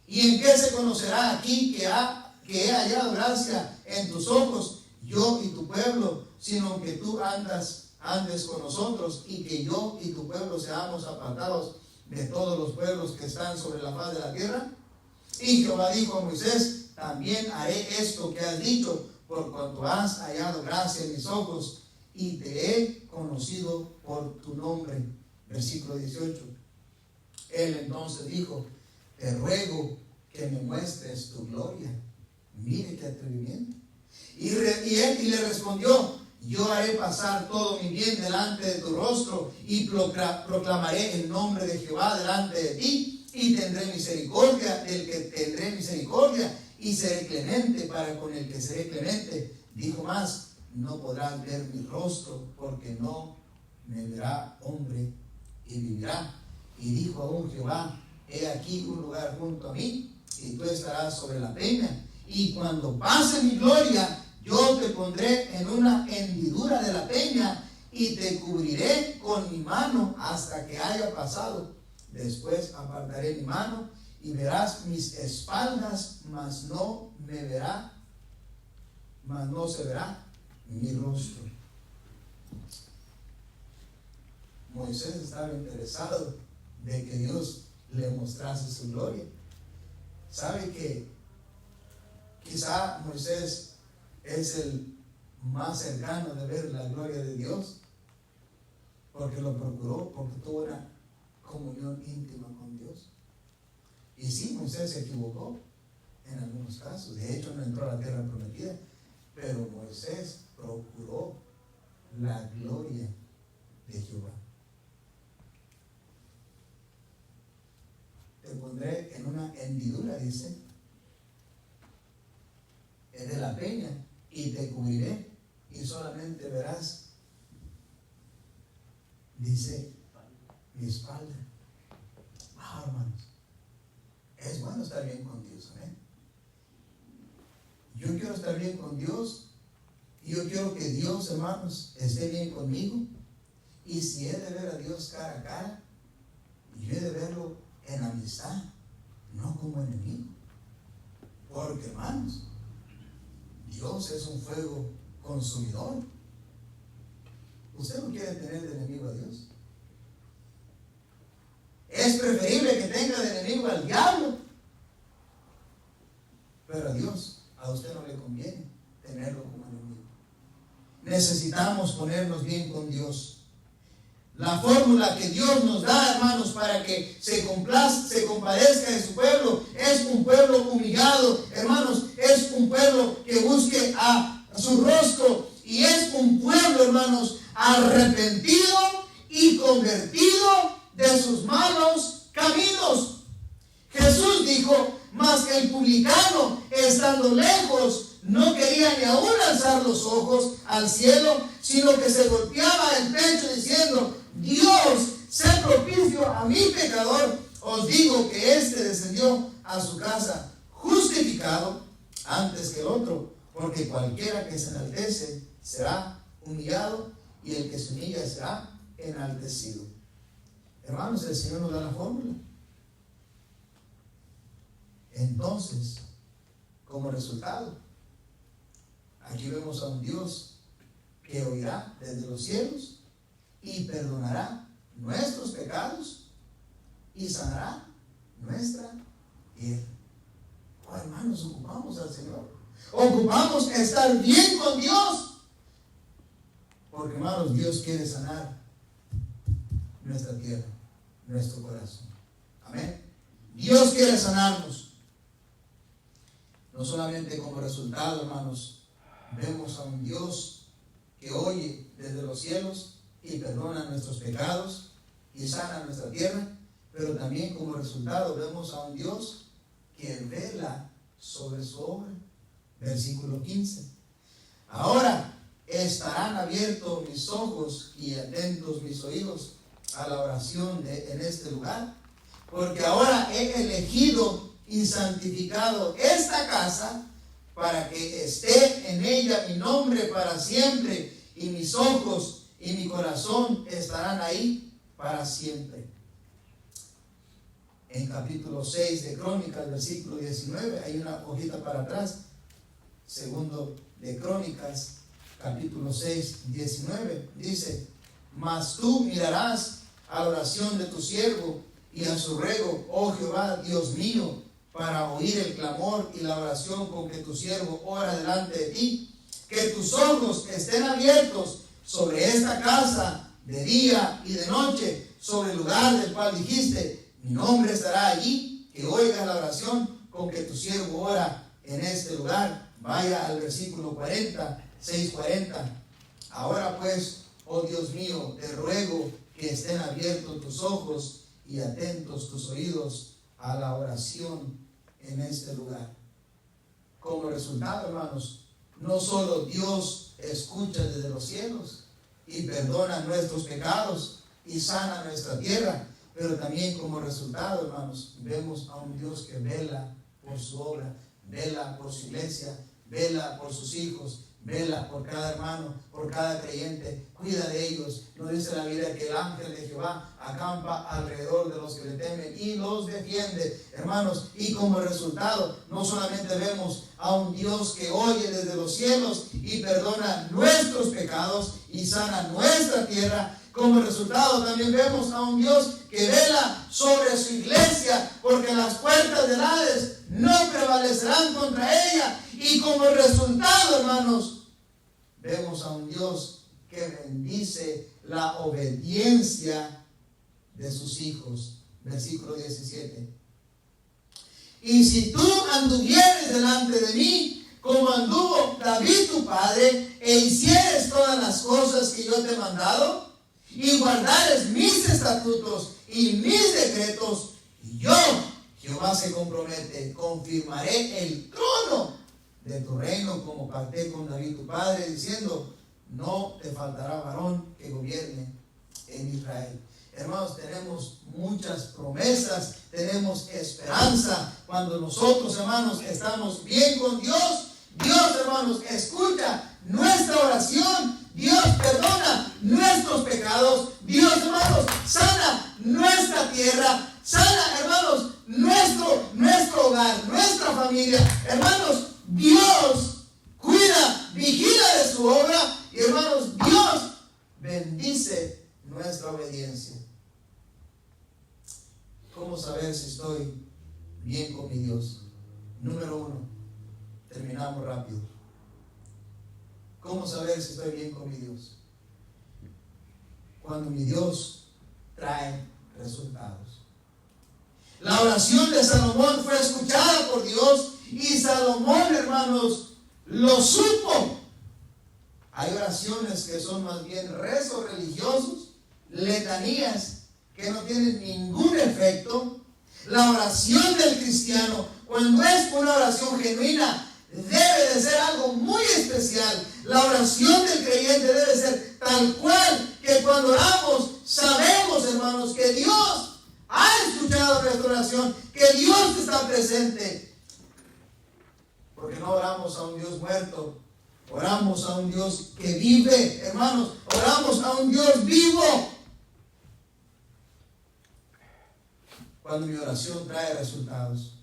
S1: ¿Y en qué se conocerá aquí que he hallado gracia en tus ojos, yo y tu pueblo, sino que tú andes con nosotros, y que yo y tu pueblo seamos apartados de todos los pueblos que están sobre la faz de la tierra? Y Jehová dijo a Moisés: también haré esto que has dicho, por cuanto has hallado gracia en mis ojos, y te he conocido por tu nombre. Versículo 18. Él entonces dijo: te ruego que me muestres tu gloria. Mire qué atrevimiento. Y él le respondió: Yo haré pasar todo mi bien delante de tu rostro y proclamaré el nombre de Jehová delante de ti, y tendré misericordia del que tendré misericordia, y seré clemente para con el que seré clemente. Dijo más: no podrán ver mi rostro, porque no me verá hombre y vivirá. Y dijo aún Jehová: he aquí un lugar junto a mí, y tú estarás sobre la peña, y cuando pase mi gloria, yo te pondré en una hendidura de la peña, y te cubriré con mi mano hasta que haya pasado. Después apartaré mi mano, y verás mis espaldas, mas no se verá mi rostro. Moisés estaba interesado de que Dios le mostrase su gloria. ¿Sabe que quizá Moisés es el más cercano de ver la gloria de Dios? Porque lo procuró, porque tuvo una comunión íntima con Dios. Y sí, Moisés se equivocó en algunos casos. De hecho, no entró a la tierra prometida. Pero Moisés procuró la gloria de Jehová. Te pondré en una hendidura, dice, de la peña, y te cubriré, y solamente verás, dice, mi espalda. Wow, hermanos, es bueno estar bien con Dios, amén. Yo quiero estar bien con Dios, y yo quiero que Dios, hermanos, esté bien conmigo. Y si he de ver a Dios cara a cara, yo he de verlo en amistad, no como enemigo. Porque, hermanos, Dios es un fuego consumidor. ¿Usted no quiere tener de enemigo a Dios? Es preferible que tenga de enemigo al diablo. Pero a Dios, a usted no le conviene tenerlo como enemigo. Necesitamos ponernos bien con Dios. La fórmula que Dios nos da, hermanos, para que se compadezca de su pueblo, es un pueblo humillado, hermanos, es un pueblo que busque a su rostro, y es un pueblo, hermanos, arrepentido y convertido de sus malos caminos. Jesús dijo: mas el publicano, estando lejos, no quería ni aún alzar los ojos al cielo, sino que se golpeaba el pecho diciendo: Dios, sé propicio a mi pecador. Os digo que éste descendió a su casa justificado antes que el otro, porque cualquiera que se enaltece será humillado, y el que se humilla será enaltecido. Hermanos, el Señor nos da la fórmula. Entonces, como resultado, aquí vemos a un Dios que oirá desde los cielos y perdonará nuestros pecados y sanará nuestra tierra. Oh, hermanos, ocupamos al Señor. Ocupamos estar bien con Dios. Porque, hermanos, Dios quiere sanar nuestra tierra, nuestro corazón. Amén. Dios quiere sanarnos. No solamente como resultado, hermanos, vemos a un Dios que oye desde los cielos y perdona nuestros pecados y sana nuestra tierra, pero también como resultado vemos a un Dios que vela sobre su obra. Versículo 15. Ahora estarán abiertos mis ojos y atentos mis oídos a la oración en este lugar, porque ahora he elegido y santificado esta casa para que esté en ella mi nombre para siempre, y mis ojos y mi corazón estarán ahí para siempre. En capítulo 6 de Crónicas, versículo 19, hay una hojita para atrás. Segundo de Crónicas, capítulo 6, 19, dice: mas tú mirarás a la oración de tu siervo y a su ruego, oh Jehová, Dios mío, para oír el clamor y la oración con que tu siervo ora delante de ti. Que tus ojos estén abiertos sobre esta casa de día y de noche, sobre el lugar del cual dijiste: mi nombre estará allí. Que oigas la oración con que tu siervo ora en este lugar. Vaya al versículo 40, 6:40. Ahora pues, oh Dios mío, te ruego que estén abiertos tus ojos y atentos tus oídos a la oración en este lugar. Como resultado, hermanos, no solo Dios escucha desde los cielos y perdona nuestros pecados y sana nuestra tierra, pero también como resultado, hermanos, vemos a un Dios que vela por su obra, vela por su iglesia, vela por sus hijos, vela por cada hermano, por cada creyente, cuida de ellos. Nos dice la Biblia que el ángel de Jehová acampa alrededor de los que le temen y los defiende, hermanos. Y como resultado, no solamente vemos a un Dios que oye desde los cielos y perdona nuestros pecados y sana nuestra tierra. Como resultado también vemos a un Dios que vela sobre su iglesia, porque las puertas del Hades no prevalecerán contra ella. Y como resultado, hermanos, vemos a un Dios que bendice la obediencia de sus hijos. Versículo 17. Y si tú anduvieres delante de mí, como anduvo David tu padre, e hicieres todas las cosas que yo te he mandado, y guardares mis estatutos y mis decretos, y yo, Jehová se compromete, confirmaré el trono de tu reino como pacté con David tu padre, diciendo, no te faltará varón que gobierne en Israel. Hermanos, tenemos muchas promesas, tenemos esperanza cuando nosotros, hermanos, estamos bien con Dios. Dios, hermanos, escucha nuestra oración. Dios perdona nuestros pecados. Dios, hermanos, sana nuestra tierra. Sana, hermanos, nuestro hogar, nuestra familia. Hermanos, Dios cuida, vigila de su obra. Y hermanos, Dios bendice nuestra obediencia. ¿Cómo saber si estoy bien con mi Dios? Número 1, terminamos rápido. ¿Cómo saber si estoy bien con mi Dios? Cuando mi Dios trae resultados. La oración de Salomón fue escuchada por Dios y Salomón, hermanos, lo supo. Hay oraciones que son más bien rezos religiosos, letanías que no tienen ningún efecto. La oración del cristiano, cuando es una oración genuina, debe de ser algo muy especial. La oración del creyente debe ser tal cual que cuando oramos sabemos, hermanos, que Dios ha escuchado nuestra oración, que Dios está presente. Porque no oramos a un Dios muerto, oramos a un Dios que vive, hermanos, oramos a un Dios vivo. Cuando mi oración trae resultados.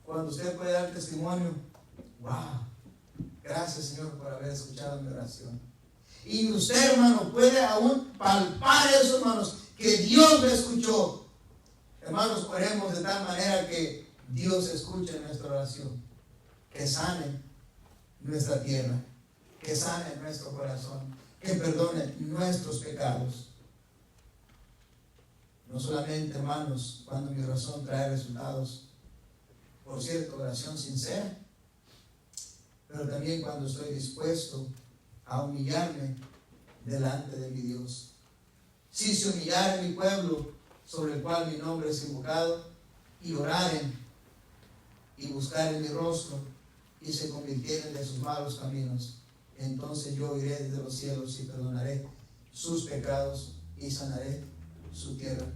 S1: Cuando usted puede dar testimonio, wow, gracias Señor por haber escuchado mi oración. Y usted, hermano, puede aún palpar eso, hermanos, que Dios me escuchó. Hermanos, oremos de tal manera que Dios escuche nuestra oración, que sane nuestra tierra, que sane nuestro corazón, que perdone nuestros pecados. No solamente, hermanos, cuando mi oración trae resultados, por cierto, oración sincera, pero también cuando estoy dispuesto a humillarme delante de mi Dios. Si se humillare mi pueblo, sobre el cual mi nombre es invocado, y oraren y buscaren mi rostro, y se convirtieren de sus malos caminos, entonces yo iré desde los cielos y perdonaré sus pecados y sanaré su tierra.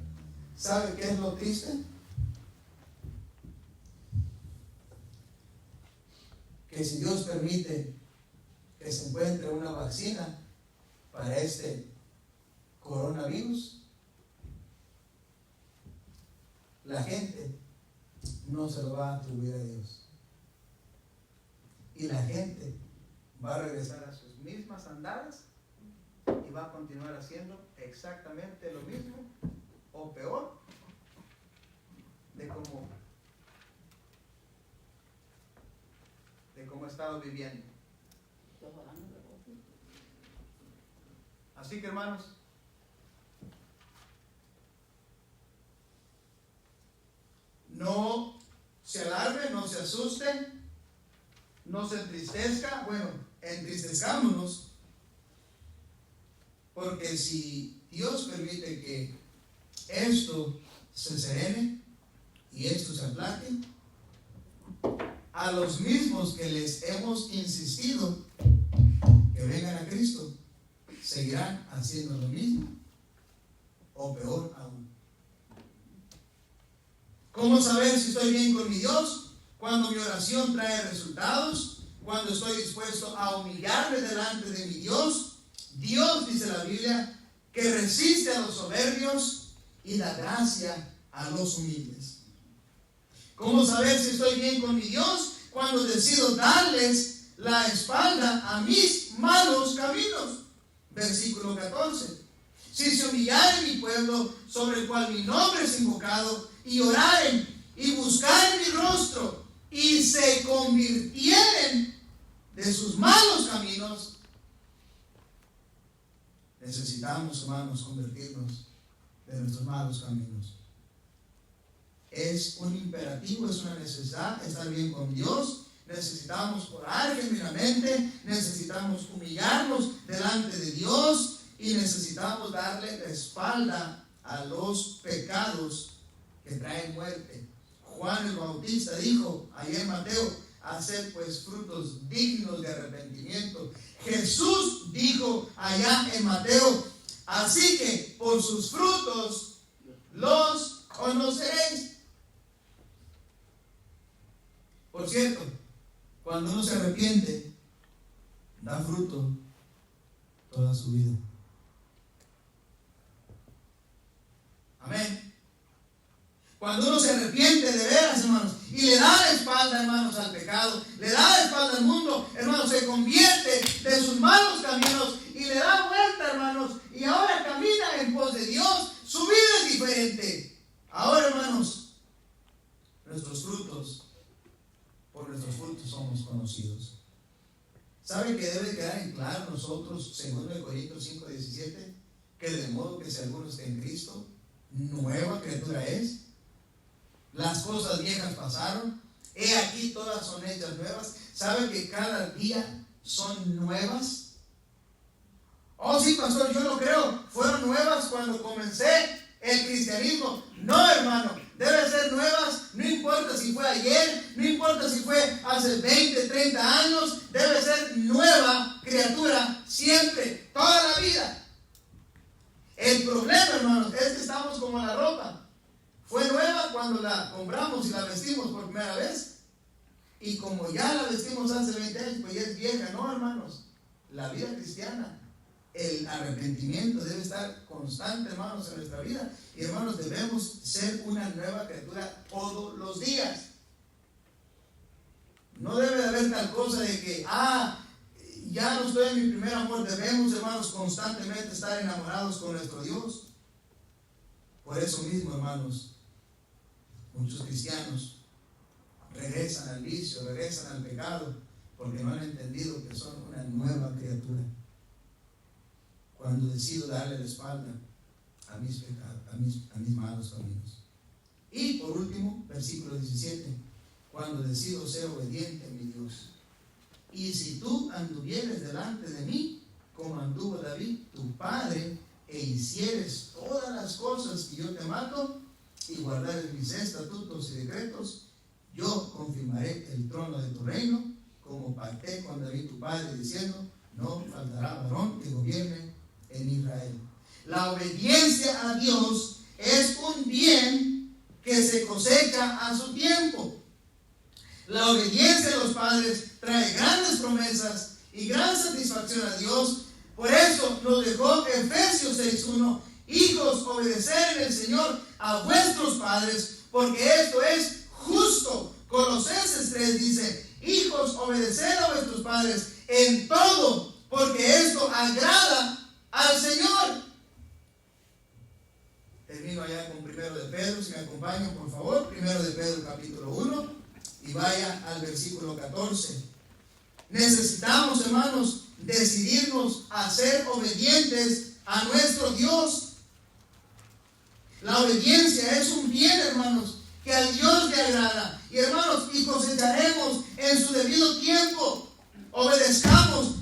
S1: ¿Sabe qué es lo triste? Que si Dios permite que se encuentre una vacuna para este coronavirus, la gente no se lo va a atribuir a Dios. Y la gente va a regresar a sus mismas andadas y va a continuar haciendo exactamente lo mismo o peor de cómo ha estado viviendo. Así que, hermanos, no se alarmen, no se asusten, no se entristezca. Bueno, entristezcámonos, esto se serene y esto se aplaque, a los mismos que les hemos insistido que vengan a Cristo, seguirán haciendo lo mismo o peor aún. ¿Cómo saber si estoy bien con mi Dios? Cuando mi oración trae resultados, cuando estoy dispuesto a humillarme delante de mi Dios. Dios, dice la Biblia, que resiste a los soberbios y da gracia a los humildes. ¿Cómo saber si estoy bien con mi Dios? Cuando decido darles la espalda a mis malos caminos. Versículo 14. Si se humillare mi pueblo, sobre el cual mi nombre es invocado, y oraren y buscaren mi rostro, y se convirtieren de sus malos caminos. Necesitamos, hermanos, convertirnos de nuestros malos caminos. Es un imperativo, es una necesidad estar bien con Dios. Necesitamos orar genuinamente, necesitamos humillarnos delante de Dios y necesitamos darle la espalda a los pecados que traen muerte. Juan el Bautista dijo allá en Mateo: haced pues frutos dignos de arrepentimiento. Jesús dijo allá en Mateo: así que por sus frutos los conoceréis. Por cierto, cuando uno se arrepiente, da fruto toda su vida. Amén. Cuando uno se arrepiente de veras, hermanos, y le da la espalda, hermanos, al pecado, le da la espalda al mundo, hermanos, se convierte de sus malos caminos y le da vuelta, hermanos, y ahora camina en pos de Dios. Su vida es diferente. Ahora, hermanos, por nuestros frutos somos conocidos. ¿Sabe que debe quedar en claro nosotros, 2 Corintios 5:17, que de modo que si alguno está en Cristo, nueva criatura es? Las cosas viejas pasaron, he aquí todas son hechas nuevas. ¿Sabe que cada día son nuevas? Oh sí, pastor, yo lo creo, fueron nuevas cuando comencé el cristianismo. No, hermano, deben ser nuevas, no importa si fue ayer, no importa si fue hace 20, 30 años, debe ser nueva criatura siempre, toda la vida. El problema, hermanos, es que estamos como la ropa. Fue nueva cuando la compramos y la vestimos por primera vez, y como ya la vestimos hace 20 años, pues ya es vieja. No, hermanos, la vida cristiana, el arrepentimiento debe estar constante, hermanos, en nuestra vida. Y hermanos, debemos ser una nueva criatura todos los días. No debe de haber tal cosa de que, ya no estoy en mi primer amor. Debemos, hermanos, constantemente estar enamorados con nuestro Dios. Por eso mismo, hermanos, muchos cristianos regresan al vicio, regresan al pecado, porque no han entendido que son una nueva criatura. Cuando decido darle la espalda a mis pecados, a mis malos caminos. Y por último, versículo 17, cuando decido ser obediente a mi Dios. Y si tú anduvieres delante de mí, como anduvo David, tu padre, e hicieres todas las cosas que yo te mando, y guardares mis estatutos y decretos, yo confirmaré el trono de tu reino, como pacté con David tu padre, diciendo: no faltará varón que gobierne en Israel. La obediencia a Dios es un bien que se cosecha a su tiempo. La obediencia a los padres trae grandes promesas y gran satisfacción a Dios. Por eso nos dejó Efesios 6:1: hijos, obedecer en el Señor a vuestros padres, porque esto es justo. Colosenses 3 dice: hijos, obedeced a vuestros padres en todo, porque esto agrada al Señor. Termino allá con 1 de Pedro, si me acompañan por favor. 1 de Pedro capítulo 1, y vaya al versículo 14. Necesitamos, hermanos, decidirnos a ser obedientes a nuestro Dios. La obediencia es un bien, hermanos, que a Dios le agrada. Y hermanos, y cosecharemos en su debido tiempo. Obedezcamos.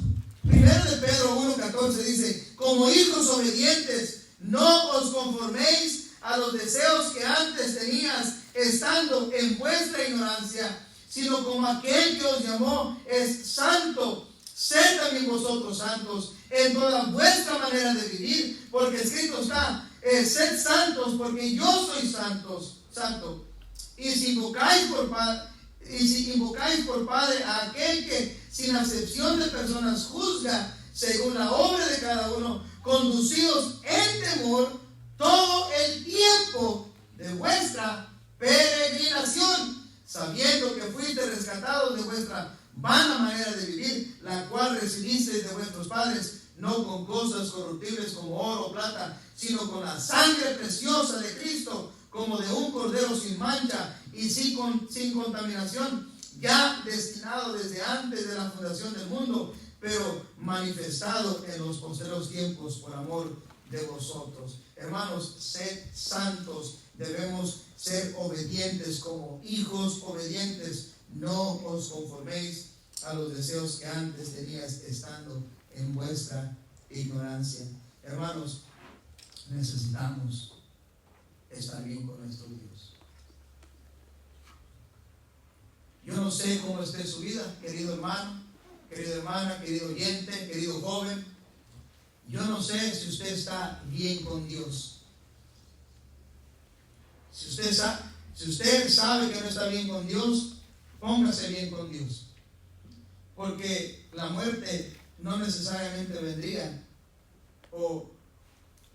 S1: 1 de Pedro 1:14 dice: como hijos obedientes, no os conforméis a los deseos que antes tenías estando en vuestra ignorancia, sino como aquel que os llamó es santo, sed también vosotros santos en toda vuestra manera de vivir, porque escrito está, sed santos porque yo soy santo. Y si invocáis por Padre a aquel que sin acepción de personas juzga según la obra de cada uno, conducidos en temor todo el tiempo de vuestra peregrinación, sabiendo que fuiste rescatados de vuestra vana manera de vivir, la cual recibisteis de vuestros padres, no con cosas corruptibles como oro o plata, sino con la sangre preciosa de Cristo, como de un cordero sin mancha y sin contaminación, ya destinado desde antes de la fundación del mundo, pero manifestado en los postreros tiempos por amor de vosotros. Hermanos, sed santos. Debemos ser obedientes como hijos obedientes. No os conforméis a los deseos que antes tenías estando en vuestra ignorancia. Hermanos, necesitamos estar bien con nuestro Dios. Yo no sé cómo esté su vida, querido hermano, querida hermana, querido oyente, querido joven. Yo no sé si usted está bien con Dios. Si usted sabe que no está bien con Dios, póngase bien con Dios. Porque la muerte no necesariamente vendría por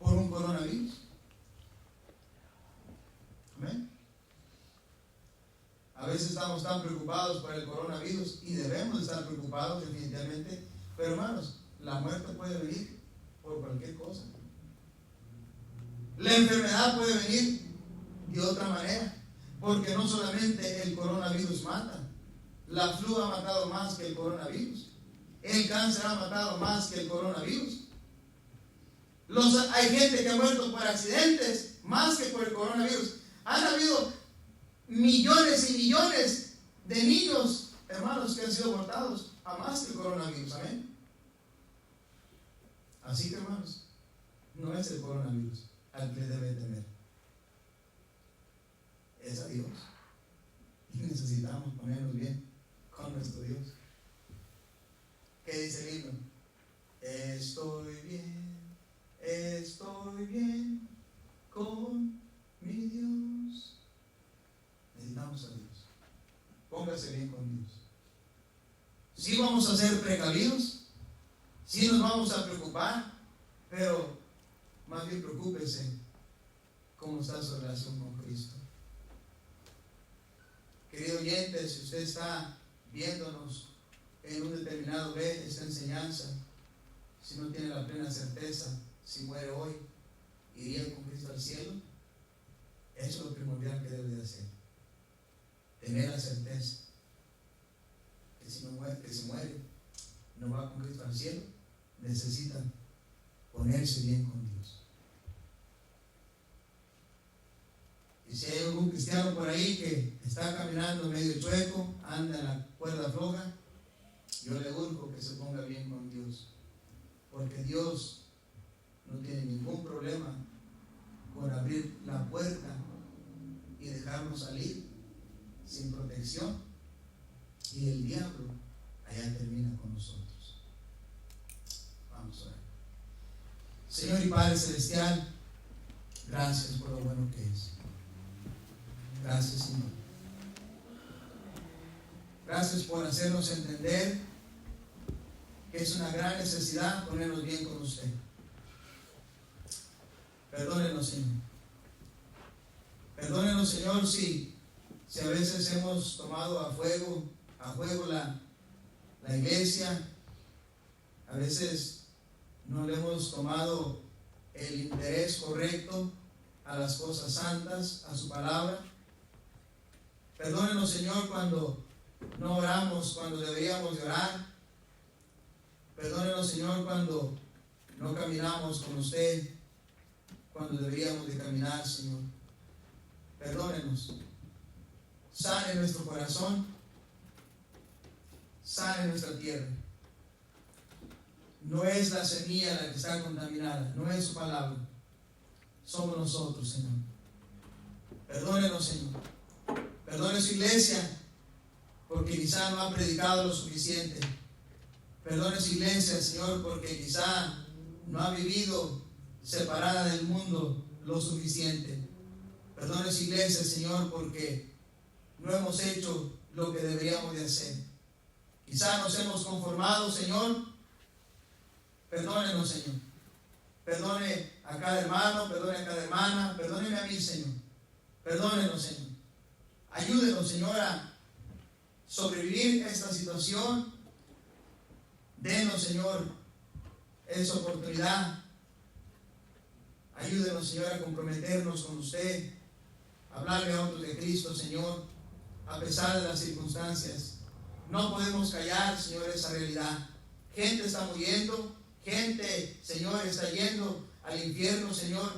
S1: un coronavirus. Amén. A veces estamos tan preocupados por el coronavirus y debemos estar preocupados definitivamente. Pero hermanos, la muerte puede venir por cualquier cosa. La enfermedad puede venir de otra manera, porque no solamente el coronavirus mata. La flu ha matado más que el coronavirus. El cáncer ha matado más que el coronavirus. Hay gente que ha muerto por accidentes más que por el coronavirus. Han habido millones y millones de niños, hermanos, que han sido abortados a más que el coronavirus. Amén. Así que, hermanos, no es el coronavirus al que debe temer. Es a Dios. Y necesitamos ponernos bien con nuestro Dios. ¿Qué dice el himno? Estoy bien con mi Dios. Necesitamos a Dios. Póngase bien con Dios. Sí vamos a ser precavidos, sí nos vamos a preocupar, pero más bien preocúpese cómo está su relación con Cristo. Querido oyente, si usted está viéndonos en un determinado vez esta enseñanza, si no tiene la plena certeza, si muere hoy, iría con Cristo al cielo. Eso es lo primordial que debe de hacer. Tener la certeza que si muere, no va con Cristo al cielo. Necesita ponerse bien con Dios. Y si hay algún cristiano por ahí que está caminando medio chueco, anda en la cuerda floja, yo le urjo que se ponga bien con Dios, porque Dios no tiene ningún problema con abrir la puerta y dejarnos salir sin protección, y el diablo allá termina con nosotros. Vamos a ver. Señor y Padre Celestial, gracias por lo bueno que es. Gracias, Señor. Gracias por hacernos entender que es una gran necesidad ponernos bien con usted. Perdónenos, Señor. Perdónenos, Señor, si a veces hemos tomado a juego la iglesia. A veces no le hemos tomado el interés correcto a las cosas santas, a su palabra. Perdónenos, Señor, cuando no oramos cuando deberíamos de orar. Perdónenos, Señor, cuando no caminamos con usted cuando deberíamos de caminar, Señor. Perdónenos. Sane nuestro corazón, sane nuestra tierra. No es la semilla la que está contaminada, no es su palabra. somos nosotros, Señor. Perdónenos, Señor. Perdone su iglesia, porque quizá no ha predicado lo suficiente. Perdone su iglesia, Señor, porque quizá no ha vivido separada del mundo lo suficiente. Perdone su iglesia, Señor, porque no hemos hecho lo que deberíamos de hacer. Quizá nos hemos conformado, Señor. Perdónenos, Señor. Perdone a cada hermano, perdone a cada hermana, perdóneme a mí, Señor. Perdónenos, Señor. Ayúdenos, Señor, a sobrevivir a esta situación. Denos, Señor, esa oportunidad. Ayúdenos, Señor, a comprometernos con usted, a hablarle a otros de Cristo, Señor, a pesar de las circunstancias. No podemos callar, Señor, esa realidad. Gente está muriendo, gente, Señor, está yendo al infierno, Señor,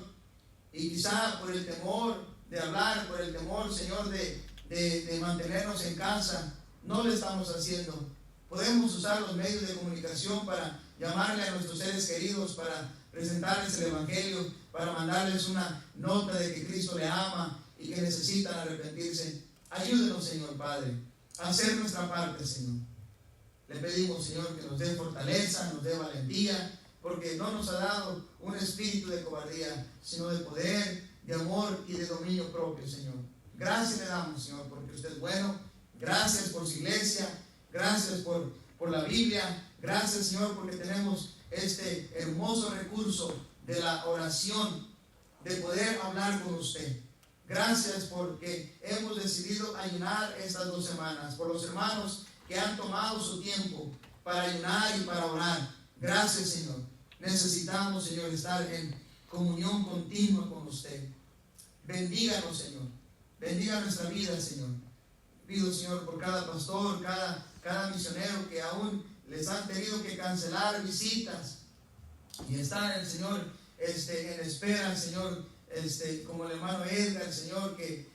S1: y quizá por el temor de hablar, por el temor, Señor, de mantenernos en casa, no lo estamos haciendo. Podemos usar los medios de comunicación para llamarle a nuestros seres queridos, para presentarles el Evangelio, para mandarles una nota de que Cristo le ama y que necesitan arrepentirse. Ayúdenos, Señor Padre, a hacer nuestra parte, Señor. Le pedimos, Señor, que nos dé fortaleza, nos dé valentía, porque no nos ha dado un espíritu de cobardía, sino de poder, de amor y de dominio propio, Señor. Gracias le damos, Señor, porque usted es bueno. Gracias por su iglesia. Gracias por la Biblia. Gracias, Señor, porque tenemos este hermoso recurso de la oración, de poder hablar con usted. Gracias porque hemos decidido ayunar estas 2 semanas, por los hermanos que han tomado su tiempo para ayunar y para orar. Gracias, Señor. Necesitamos, Señor, estar en comunión continua con usted. Bendíganos, Señor. Bendiga nuestra vida, Señor. Pido, Señor, por cada pastor, cada misionero que aún les han tenido que cancelar visitas y están, Señor, en espera, Señor, como el hermano Edgar, Señor, que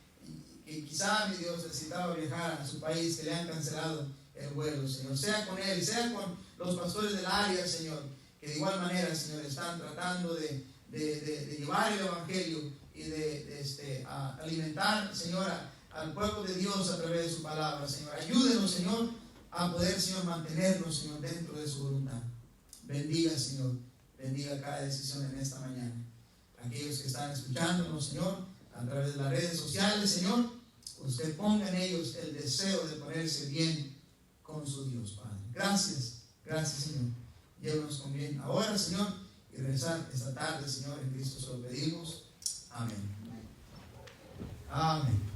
S1: quizá, mi Dios, necesitaba viajar a su país, que le han cancelado el vuelo, Señor. Sea con él, sea con los pastores del área, Señor, que de igual manera, Señor, están tratando de llevar el Evangelio y de alimentar, Señor, al pueblo de Dios a través de su palabra, Señor. Ayúdenos, Señor, a poder, Señor, mantenernos, Señor, dentro de su voluntad. Bendiga, Señor, bendiga cada decisión en esta mañana. Aquellos que están escuchándonos, Señor, a través de las redes sociales, Señor, usted ponga en ellos el deseo de ponerse bien con su Dios, Padre. Gracias, gracias, Señor. Llévanos con bien ahora, Señor, y regresar esta tarde, Señor, en Cristo se lo pedimos. Amén. Amén.